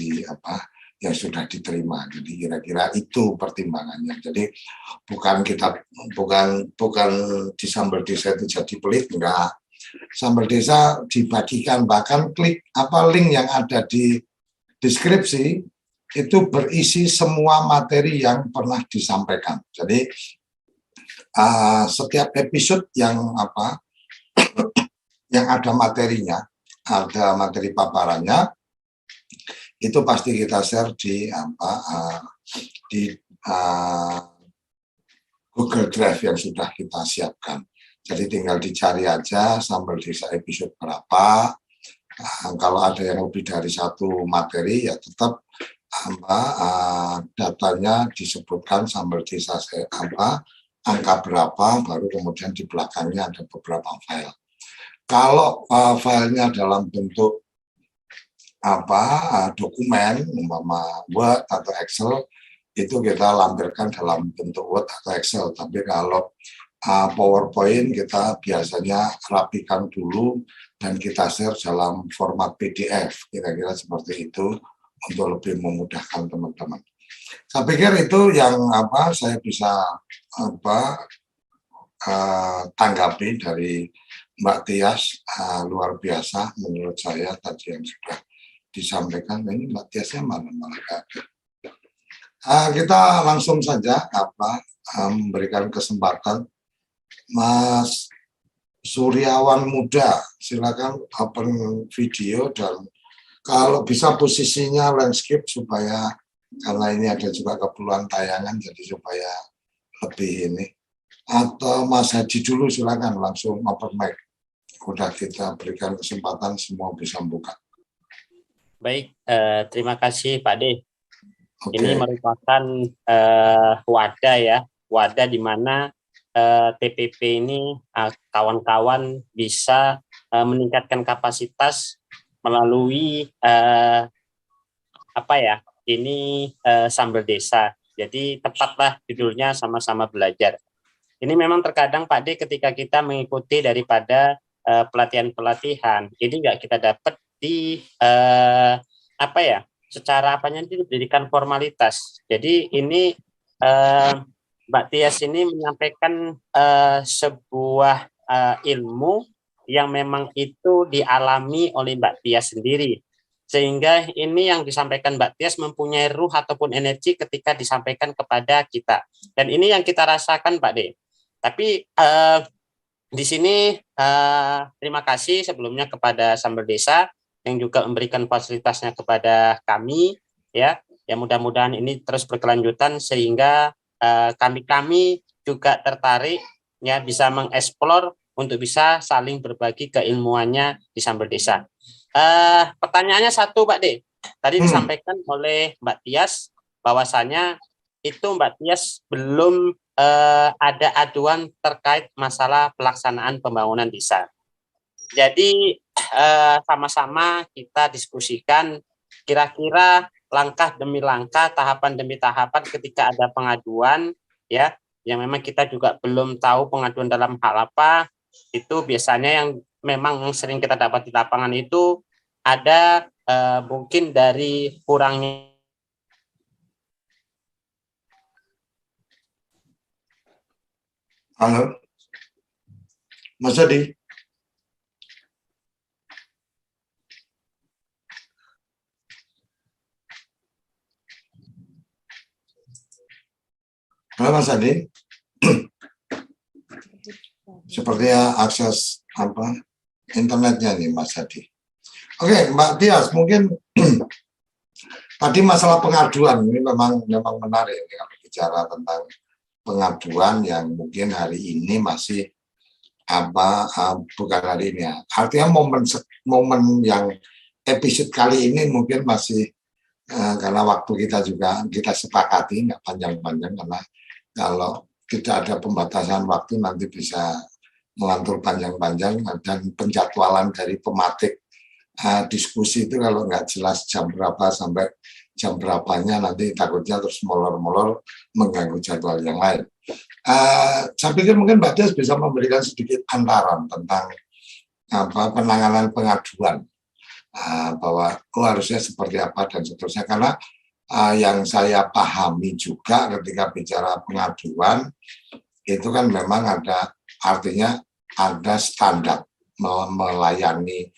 yang sudah diterima. Jadi kira-kira itu pertimbangannya. Jadi bukan di Sambal Desa itu jadi pelit, enggak. Sambal Desa dibagikan, bahkan klik link yang ada di deskripsi itu berisi semua materi yang pernah disampaikan. Jadi setiap episode yang ada materinya, ada materi paparannya, itu pasti kita share di Google Drive yang sudah kita siapkan. Jadi tinggal dicari aja Sambal Desa episode berapa. Kalau ada yang lebih dari satu materi, ya tetap datanya disebutkan Sambal Desa angka berapa, baru kemudian di belakangnya ada beberapa file. Kalau filenya dalam bentuk dokumen, umpama Word atau Excel, itu kita lampirkan dalam bentuk Word atau Excel. Tapi kalau PowerPoint kita biasanya rapikan dulu dan kita share dalam format PDF, kira-kira seperti itu untuk lebih memudahkan teman-teman. Saya pikir itu yang saya bisa tanggapi dari Mbak Tias. Luar biasa menurut saya tadi yang sudah disampaikan. Ini Mbak Tiasnya malah ada. Kita langsung saja memberikan kesempatan Mas Suryawan Muda, silakan open video dan kalau bisa posisinya landscape supaya, karena ini ada juga keperluan tayangan, jadi supaya lebih ini. Atau Mas Haji dulu silakan langsung open mic. Udah kita berikan kesempatan semua bisa buka. Baik, terima kasih Pak D. Okay. Ini merupakan wadah ya, wadah di mana TPP ini kawan-kawan bisa meningkatkan kapasitas melalui Sambal Desa. Jadi tepatlah judulnya sama-sama belajar. Ini memang terkadang Pak D ketika kita mengikuti daripada pelatihan-pelatihan, ini nggak kita dapat di secara diberikan formalitas. Jadi ini Mbak Tias ini menyampaikan sebuah ilmu yang memang itu dialami oleh Mbak Tias sendiri. Sehingga ini yang disampaikan Mbak Tias mempunyai ruh ataupun energi ketika disampaikan kepada kita. Dan ini yang kita rasakan Pak D. Tapi di sini terima kasih sebelumnya kepada Sambal Desa yang juga memberikan fasilitasnya kepada kami, ya. Ya mudah-mudahan ini terus berkelanjutan sehingga kami juga tertarik ya bisa mengeksplor untuk bisa saling berbagi keilmuannya di Sambal Desa. Pertanyaannya satu, Pak D. Tadi disampaikan oleh Mbak Tias bahwasanya itu Mbak Tias belum ada aduan terkait masalah pelaksanaan pembangunan desa. Jadi sama-sama kita diskusikan kira-kira langkah demi langkah, tahapan demi tahapan ketika ada pengaduan ya, yang memang kita juga belum tahu pengaduan dalam hal apa, itu biasanya yang memang sering kita dapat di lapangan itu ada mungkin dari kurangnya. Halo, Mas Adi. Halo Mas Adi. Sepertinya akses internetnya nih Mas Adi. Oke, Mbak Tias, mungkin tadi masalah pengaduan ini memang menarik ini kalau bicara tentang pengaduan yang mungkin hari ini masih bukan hari ini ya. Artinya momen yang episode kali ini mungkin masih karena waktu kita juga kita sepakati nggak panjang-panjang, karena kalau tidak ada pembatasan waktu nanti bisa mengatur panjang-panjang, dan penjadwalan dari pematik diskusi itu kalau nggak jelas jam berapa sampai jam berapanya nanti takutnya terus molor-molor mengganggu jadwal yang lain. Saya pikir mungkin Mbak Tias bisa memberikan sedikit antaran tentang penanganan pengaduan, bahwa harusnya seperti apa dan seterusnya, karena yang saya pahami juga ketika bicara pengaduan itu kan memang ada artinya ada standar melayani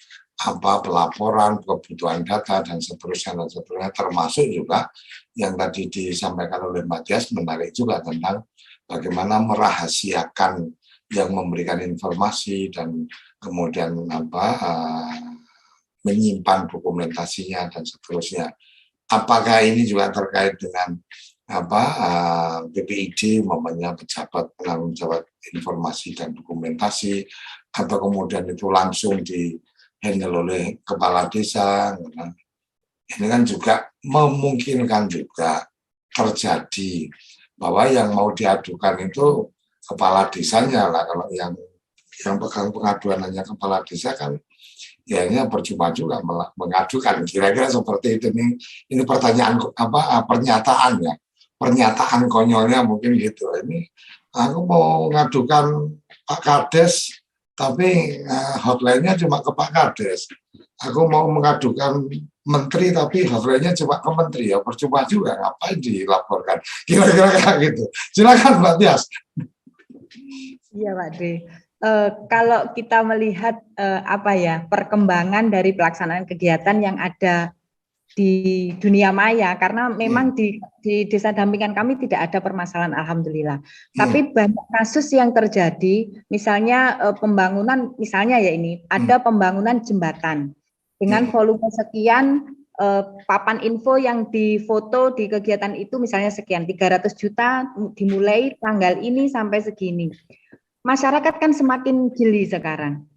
pelaporan, kebutuhan data dan seterusnya, termasuk juga yang tadi disampaikan oleh Mbak Tias menarik juga tentang bagaimana merahasiakan yang memberikan informasi dan kemudian menyimpan dokumentasinya dan seterusnya. Apakah ini juga terkait dengan BPID, umpamanya pejabat penanggung jawab informasi dan dokumentasi, atau kemudian itu langsung di-handle oleh kepala desa. Ini kan juga memungkinkan juga terjadi bahwa yang mau diadukan itu kepala desanya lah. Kalau yang pegang pengaduan hanya kepala desa kan ya ini percuma juga mengadukan, kira-kira seperti itu nih. Ini pertanyaan pernyataan konyolnya mungkin gitu. Ini aku mau mengadukan Pak Kades tapi hotline-nya cuma ke Pak Kades. Aku mau mengadukan menteri tapi hotline-nya cuma ke menteri, ya percuma juga, ngapain dilaporkan, kira-kira kayak gitu. Silakan Mbak Tias. Iya Pak D. Kalau kita melihat perkembangan dari pelaksanaan kegiatan yang ada di dunia maya, karena memang di desa dampingan kami tidak ada permasalahan, alhamdulillah. Tapi banyak kasus yang terjadi, misalnya pembangunan, misalnya ya ini ada pembangunan jembatan dengan volume sekian, papan info yang difoto di kegiatan itu misalnya sekian, 300 juta dimulai tanggal ini sampai segini. Masyarakat kan semakin jeli sekarang.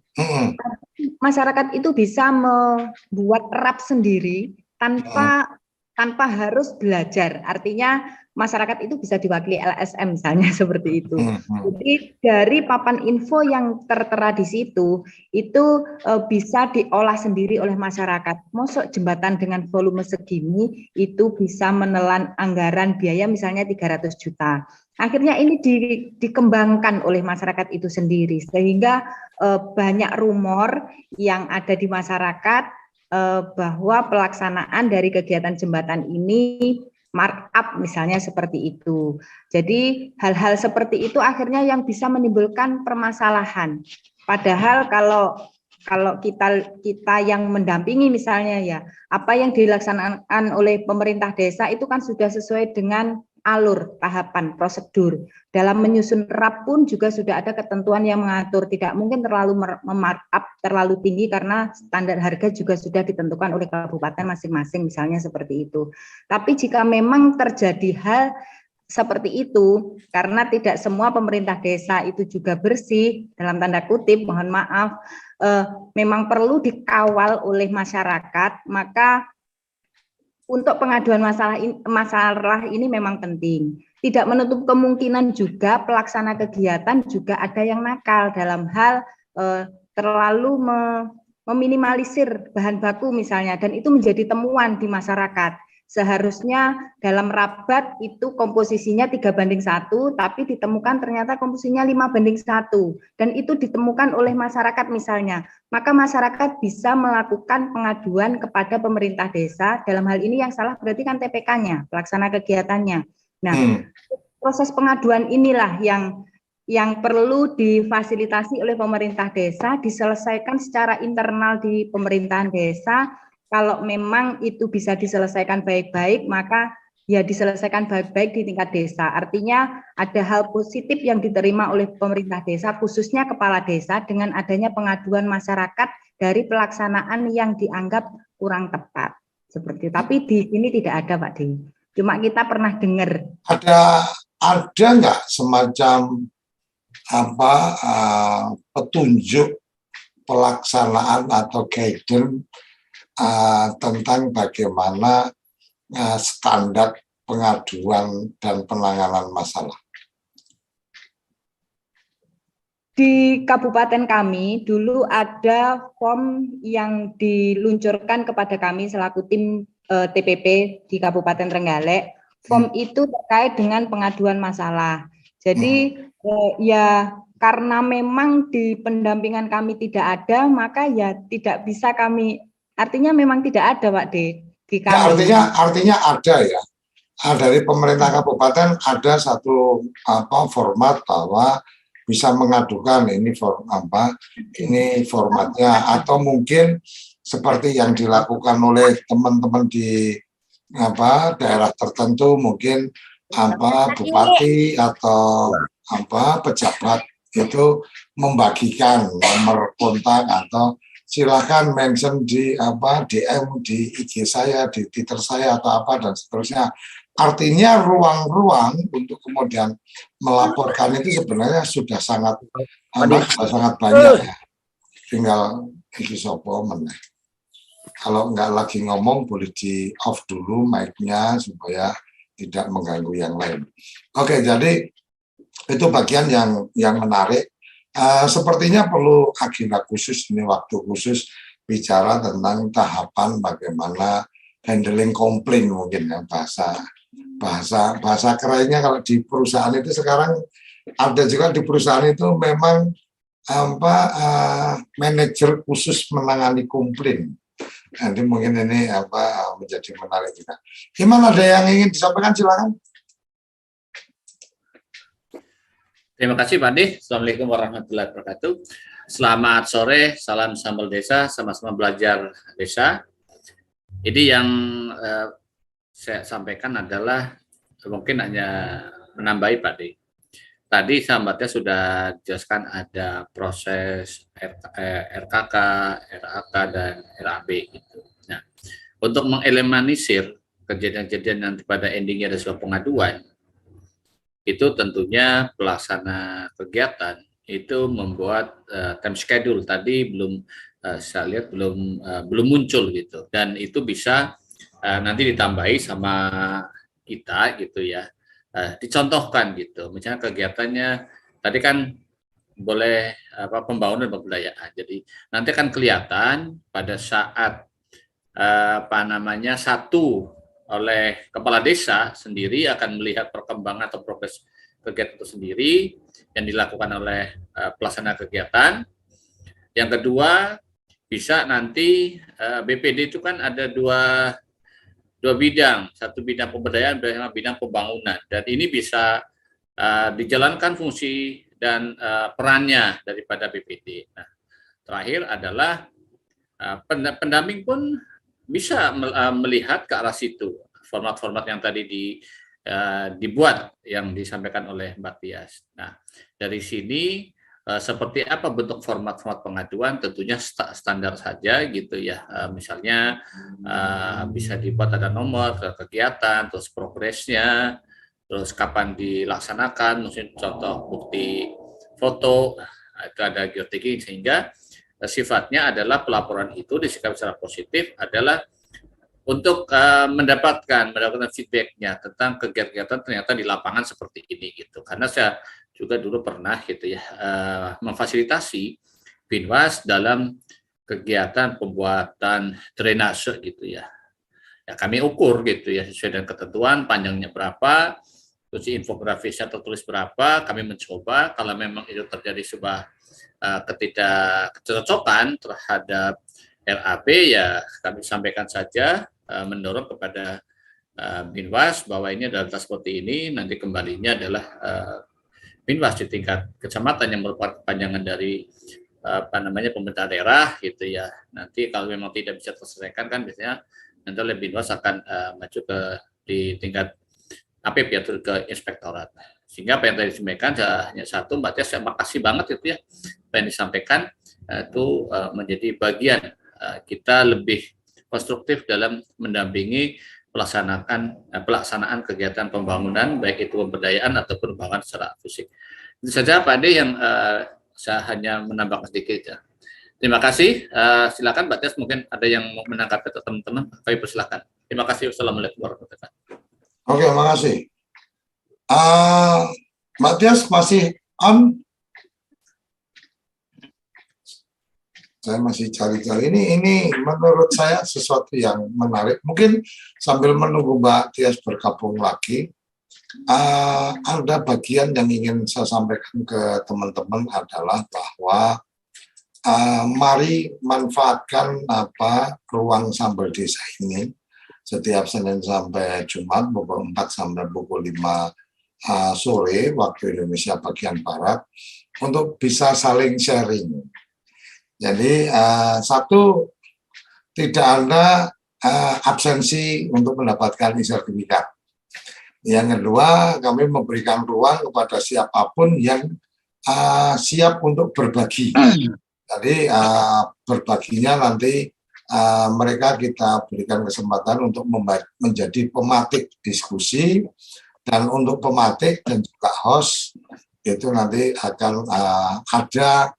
Masyarakat itu bisa membuat RAP sendiri tanpa harus belajar. Artinya masyarakat itu bisa diwakili LSM misalnya seperti itu. Jadi dari papan info yang tertera di situ itu bisa diolah sendiri oleh masyarakat. Mosok jembatan dengan volume segini itu bisa menelan anggaran biaya misalnya 300 juta. Akhirnya ini dikembangkan oleh masyarakat itu sendiri, sehingga banyak rumor yang ada di masyarakat bahwa pelaksanaan dari kegiatan jembatan ini markup misalnya seperti itu. Jadi hal-hal seperti itu akhirnya yang bisa menimbulkan permasalahan. Padahal kalau kita yang mendampingi misalnya ya, apa yang dilaksanakan oleh pemerintah desa itu kan sudah sesuai dengan alur, tahapan, prosedur. Dalam menyusun RAP pun juga sudah ada ketentuan yang mengatur, tidak mungkin terlalu memarkup terlalu tinggi karena standar harga juga sudah ditentukan oleh kabupaten masing-masing, misalnya seperti itu. Tapi jika memang terjadi hal seperti itu, karena tidak semua pemerintah desa itu juga bersih, dalam tanda kutip, mohon maaf, memang perlu dikawal oleh masyarakat, maka untuk pengaduan masalah ini memang penting. Tidak menutup kemungkinan juga pelaksana kegiatan juga ada yang nakal dalam hal terlalu meminimalisir bahan baku misalnya, dan itu menjadi temuan di masyarakat. Seharusnya dalam rabat itu komposisinya 3:1, tapi ditemukan ternyata komposisinya 5:1, dan itu ditemukan oleh masyarakat misalnya. Maka masyarakat bisa melakukan pengaduan kepada pemerintah desa, dalam hal ini yang salah berarti kan TPK-nya, pelaksana kegiatannya. Nah, proses pengaduan inilah yang perlu difasilitasi oleh pemerintah desa, diselesaikan secara internal di pemerintahan desa. Kalau memang itu bisa diselesaikan baik-baik, maka ya diselesaikan baik-baik di tingkat desa. Artinya ada hal positif yang diterima oleh pemerintah desa, khususnya kepala desa, dengan adanya pengaduan masyarakat dari pelaksanaan yang dianggap kurang tepat. Seperti itu. Tapi di sini tidak ada, Pak Dewi. Cuma kita pernah dengar. Ada nggak semacam petunjuk pelaksanaan atau guidance tentang bagaimana standar pengaduan dan penanganan masalah? Di kabupaten kami dulu ada form yang diluncurkan kepada kami selaku tim TPP di Kabupaten Trenggalek. Form itu terkait dengan pengaduan masalah. Jadi ya karena memang di pendampingan kami tidak ada, maka ya tidak bisa kami. Artinya memang tidak ada, Pak D. Di kami. Ya, artinya ada ya. Dari pemerintah kabupaten ada satu format bahwa bisa mengadukan ini formatnya, atau mungkin seperti yang dilakukan oleh teman-teman di daerah tertentu, mungkin bupati atau pejabat itu membagikan nomor kontak atau silakan mention di DM di IG saya, di Twitter saya atau dan seterusnya. Artinya ruang-ruang untuk kemudian melaporkan itu sebenarnya sudah sangat banyak ya. Tinggal iki sopo meneh. Kalau nggak lagi ngomong boleh di off dulu mic-nya supaya tidak mengganggu yang lain. Oke, jadi itu bagian yang menarik. Sepertinya perlu agenda khusus, ini waktu khusus bicara tentang tahapan bagaimana handling komplain, mungkin ya, bahasa kerennya. Kalau di perusahaan itu sekarang ada juga, di perusahaan itu memang manajer khusus menangani komplain. Nanti mungkin ini menjadi menarik juga. Gimana, ada yang ingin disampaikan, silakan. Terima kasih Pak Ade. Assalamualaikum warahmatullahi wabarakatuh. Selamat sore, salam sambal desa, sama-sama belajar desa. Jadi yang saya sampaikan adalah mungkin hanya menambahi Pak Ade. Tadi sambatnya sudah jelaskan ada proses RKK, RAK, dan RAB. Gitu. Nah, untuk mengeliminir kejadian-kejadian nanti pada endingnya ada sebuah pengaduan, itu tentunya pelaksana kegiatan itu membuat time schedule. Tadi belum saya lihat belum muncul gitu, dan itu bisa nanti ditambahi sama kita gitu ya, dicontohkan gitu. Misalnya kegiatannya tadi kan boleh pembangunan kebudayaan. Jadi nanti akan kelihatan pada saat satu oleh kepala desa sendiri akan melihat perkembangan atau progres kegiatan itu sendiri yang dilakukan oleh pelaksana kegiatan. Yang kedua, bisa nanti BPD itu kan ada dua bidang, satu bidang pemberdayaan dan bidang pembangunan, dan ini bisa dijalankan fungsi dan perannya daripada BPD. Nah, terakhir adalah pendamping pun bisa melihat ke arah situ. Format-format yang tadi dibuat yang disampaikan oleh Mbak Tias. Nah, dari sini seperti apa bentuk format-format pengaduan, tentunya standar saja gitu ya. Misalnya bisa dibuat ada nomor kegiatan, terus progresnya, terus kapan dilaksanakan, mungkin contoh bukti foto, itu ada geotagging, sehingga sifatnya adalah pelaporan itu disikapi secara positif adalah untuk mendapatkan feedbacknya tentang kegiatan ternyata di lapangan seperti ini gitu. Karena saya juga dulu pernah gitu ya memfasilitasi Binwas dalam kegiatan pembuatan drainase gitu ya. Ya kami ukur gitu ya sesuai dengan ketentuan panjangnya berapa, terus infografisnya tertulis berapa, kami mencoba kalau memang itu terjadi sebuah ketidakcocokan terhadap RAP ya kami sampaikan saja, mendorong kepada Binwas bahwa ini adalah data seperti ini, nanti kembalinya adalah Binwas di tingkat kecamatan yang merupakan kepanjangan dari pemerintah daerah gitu ya. Nanti kalau memang tidak bisa terselesaikan kan biasanya nanti oleh Binwas akan maju ke di tingkat APP ya, ke inspektorat. Sehingga apa yang tadi disampaikan hanya satu, Mbak Tia, saya makasih banget itu ya apa yang disampaikan itu menjadi bagian kita lebih konstruktif dalam mendampingi pelaksanaan kegiatan pembangunan baik itu pemberdayaan ataupun pembangunan secara fisik. Itu saja Pak Ade yang saya hanya menambahkan sedikit ya. Terima kasih. Silakan Mbak Tia, mungkin ada yang mau menanggapi atau teman-teman, kami persilakan. Terima kasih. Wassalamualaikum warahmatullahi wabarakatuh. Oke, makasih. Mbak Tias masih on? Saya masih cari-cari ini menurut saya sesuatu yang menarik. Mungkin sambil menunggu Mbak Tias bergabung lagi, ada bagian yang ingin saya sampaikan ke teman-teman adalah bahwa mari manfaatkan ruang Sambal Desa ini setiap Senin sampai Jumat pukul 4 sampai pukul 5 sore waktu Indonesia bagian Barat untuk bisa saling sharing. Jadi satu, tidak ada absensi untuk mendapatkan sertifikat. Yang kedua, kami memberikan ruang kepada siapapun yang siap untuk berbagi. Jadi berbaginya nanti mereka kita berikan kesempatan untuk menjadi pematik diskusi, dan untuk pematik dan juga host itu nanti akan ada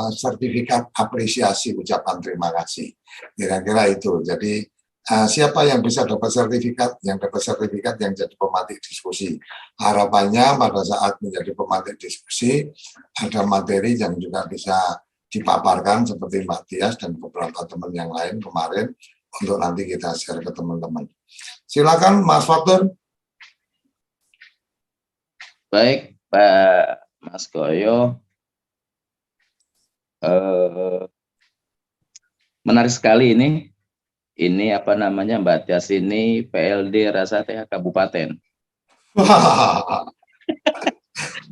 sertifikat apresiasi ucapan terima kasih. Kira-kira itu. Jadi siapa yang bisa dapat sertifikat, yang jadi pematik diskusi. Harapannya pada saat menjadi pematik diskusi ada materi yang juga bisa dipaparkan seperti Mbak Tias dan beberapa teman yang lain kemarin untuk nanti kita share ke teman-teman. Silakan Mas Fatur. Baik, Pak Mas Koyo, menarik sekali ini. Ini apa namanya, Mbak Tias ini PLD rasa TH Kabupaten.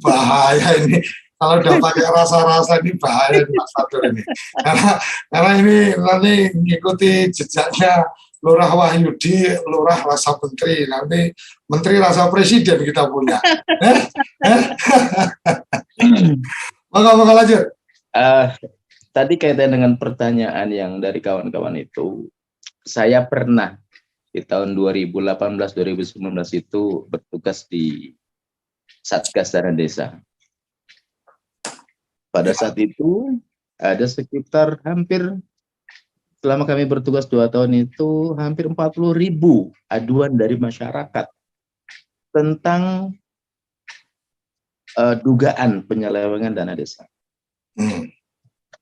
Bahaya ini. Kalau udah pakai rasa-rasa ini bahaya Mas Fatur ini. Karena ini nanti mengikuti jejaknya Lurah Wahyudi, Lurah Rasa Menteri. Nanti Menteri Rasa Presiden kita punya. Moga-moga lanjut. Tadi kaitan dengan pertanyaan yang dari kawan-kawan itu, saya pernah di tahun 2018-2019 itu bertugas di Satgas Dana Desa. Pada saat itu ada sekitar selama kami bertugas 2 tahun itu hampir 40.000 aduan dari masyarakat tentang dugaan penyelewengan dana desa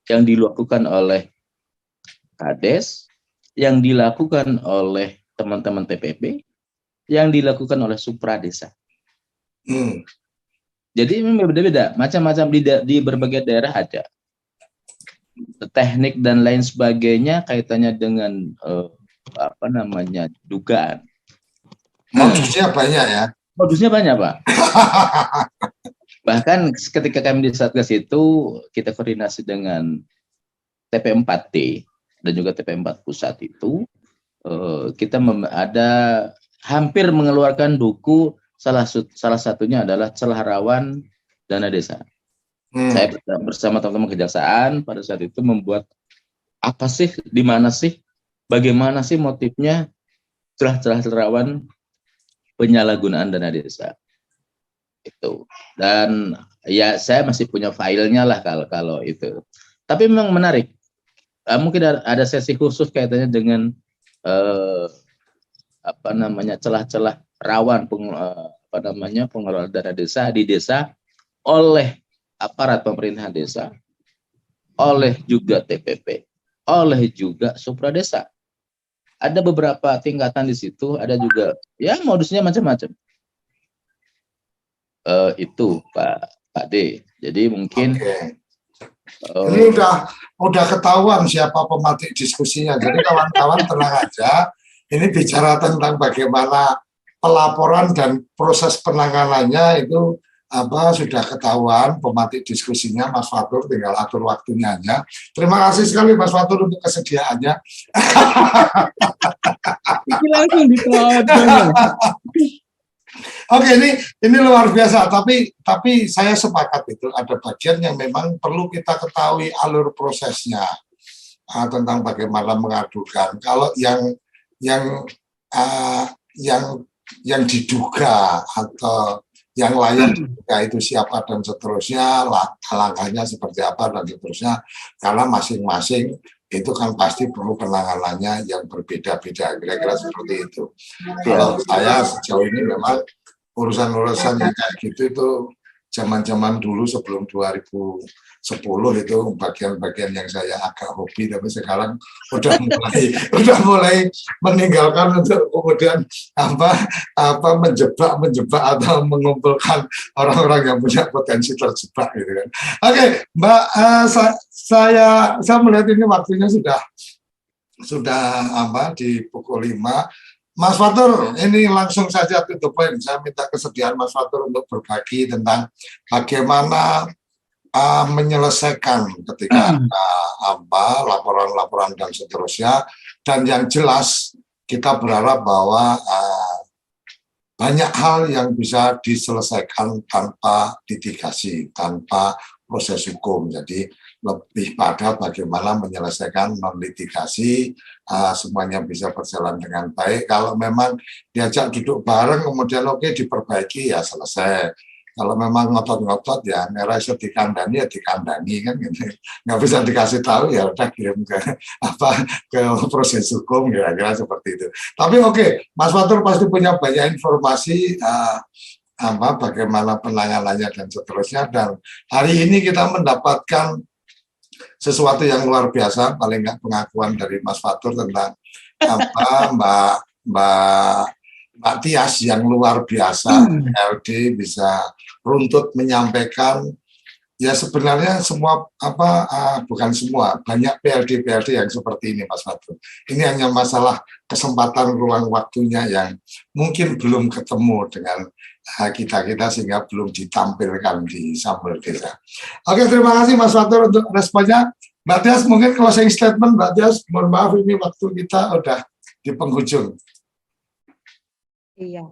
yang dilakukan oleh Kades, yang dilakukan oleh teman-teman TPP, yang dilakukan oleh Supra Desa. Jadi memang berbeda-beda, macam-macam di berbagai daerah ada. Teknik dan lain sebagainya kaitannya dengan dugaan. Modusnya banyak ya. Modusnya banyak, Pak. Bahkan ketika kami di Satgas itu kita koordinasi dengan TP4T dan juga TP4 Pusat itu, kita ada hampir mengeluarkan buku, salah satunya adalah celah rawan dana desa. Saya bersama teman-teman kejaksaan pada saat itu membuat apa sih, di mana sih, bagaimana sih motifnya celah-celah rawan penyalahgunaan dana desa itu. Dan ya saya masih punya filenya lah kalau itu. Tapi memang menarik. Mungkin ada sesi khusus kaitannya dengan celah-celah rawan pengelolaan dana desa di desa oleh aparat pemerintahan desa, oleh juga TPP, oleh juga supra desa. Ada beberapa tingkatan di situ, ada juga ya modusnya macam-macam. Itu Pak D. Jadi mungkin ini udah ketahuan siapa pematik diskusinya. Jadi kawan-kawan tenang aja. Ini bicara tentang bagaimana pelaporan dan proses penanganannya itu sudah ketahuan pematik diskusinya. Mas Fatur tinggal atur waktunya aja. Terima kasih sekali Mas Fatur untuk kesediaannya. Langsung di-upload. Oke, ini luar biasa, tapi saya sepakat itu ada bagian yang memang perlu kita ketahui alur prosesnya tentang bagaimana mengadukan. Kalau yang diduga atau yang layak diduga itu siapa dan seterusnya, langkahnya seperti apa dan seterusnya, karena masing-masing itu kan pasti perlu penanganannya yang berbeda-beda, kira-kira seperti itu. Kalau saya sejauh ini memang urusan-urusan yang kayak gitu itu zaman-zaman dulu sebelum 2010 itu bagian-bagian yang saya agak hobi, tapi sekarang udah mulai meninggalkan untuk kemudian menjebak atau mengumpulkan orang-orang yang punya potensi terjebak gitu kan. Oke, Mbak, saya melihat ini waktunya sudah di pukul 5. Mas Fatur, ini langsung saja to the point. Saya minta kesediaan Mas Fatur untuk berbagi tentang bagaimana menyelesaikan ketika ada laporan-laporan dan seterusnya. Dan yang jelas kita berharap bahwa banyak hal yang bisa diselesaikan tanpa litigasi, tanpa proses hukum. Jadi lebih pada bagaimana menyelesaikan non-litigasi, semuanya bisa berjalan dengan baik. Kalau memang diajak duduk bareng, kemudian oke, diperbaiki, ya selesai. Kalau memang ngotot-ngotot, ya ngerasa dikandani, ya dikandani kan gitu. Nggak bisa dikasih tahu, ya udah kirim ke proses hukum, kira-kira seperti itu. Tapi oke, Mas Fatur pasti punya banyak informasi bagaimana penanganannya dan seterusnya. Dan hari ini kita mendapatkan sesuatu yang luar biasa, paling nggak pengakuan dari Mas Fatur tentang Mbak Tias yang luar biasa, LD bisa runtut menyampaikan. Ya sebenarnya semua bukan semua, banyak PLD yang seperti ini Mas Fatur. Ini hanya masalah kesempatan ruang waktunya yang mungkin belum ketemu dengan kita sehingga belum ditampilkan di Sambal Desa. Oke, terima kasih Mas Fatur untuk responnya. Mbak Tias mungkin closing statement. Mbak Tias, mohon maaf ini waktu kita udah di penghujung. Iya,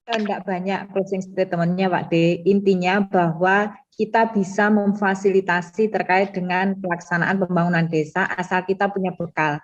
tidak banyak closing statement-nya Pak D. Intinya bahwa kita bisa memfasilitasi terkait dengan pelaksanaan pembangunan desa asal kita punya bekal.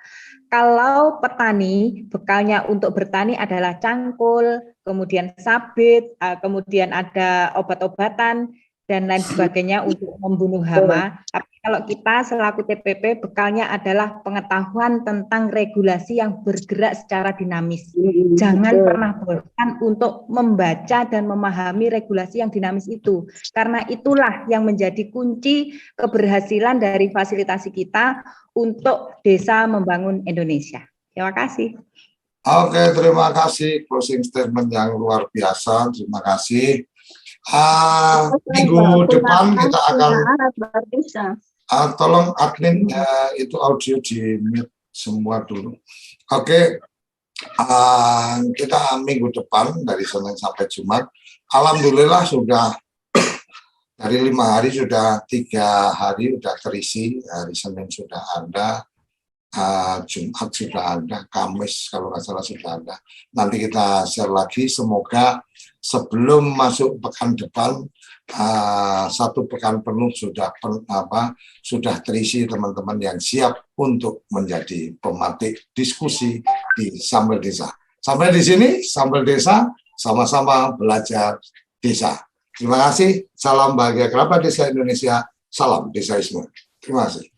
Kalau petani, bekalnya untuk bertani adalah cangkul, kemudian sabit, kemudian ada obat-obatan, dan lain sebagainya untuk membunuh hama. Tapi kalau kita selaku TPP, bekalnya adalah pengetahuan tentang regulasi yang bergerak secara dinamis. Jangan pernah bosan untuk membaca dan memahami regulasi yang dinamis itu. Karena itulah yang menjadi kunci keberhasilan dari fasilitasi kita untuk desa membangun Indonesia. Terima kasih. Oke, terima kasih. Closing statement yang luar biasa. Terima kasih. Minggu depan kita akan tolong admin itu audio di mute semua dulu. Oke, kita minggu depan dari Senin sampai Jumat. Alhamdulillah sudah dari 5 hari sudah 3 hari sudah terisi. Hari Senin sudah ada, Jumat sudah ada, Kamis kalau nggak salah sudah ada. Nanti kita share lagi. Semoga sebelum masuk pekan depan, satu pekan penuh sudah terisi teman-teman yang siap untuk menjadi pematik diskusi di Sambal Desa. Sampai di sini Sambal Desa, sama-sama belajar desa. Terima kasih. Salam bahagia kerabat desa Indonesia. Salam desaisme. Terima kasih.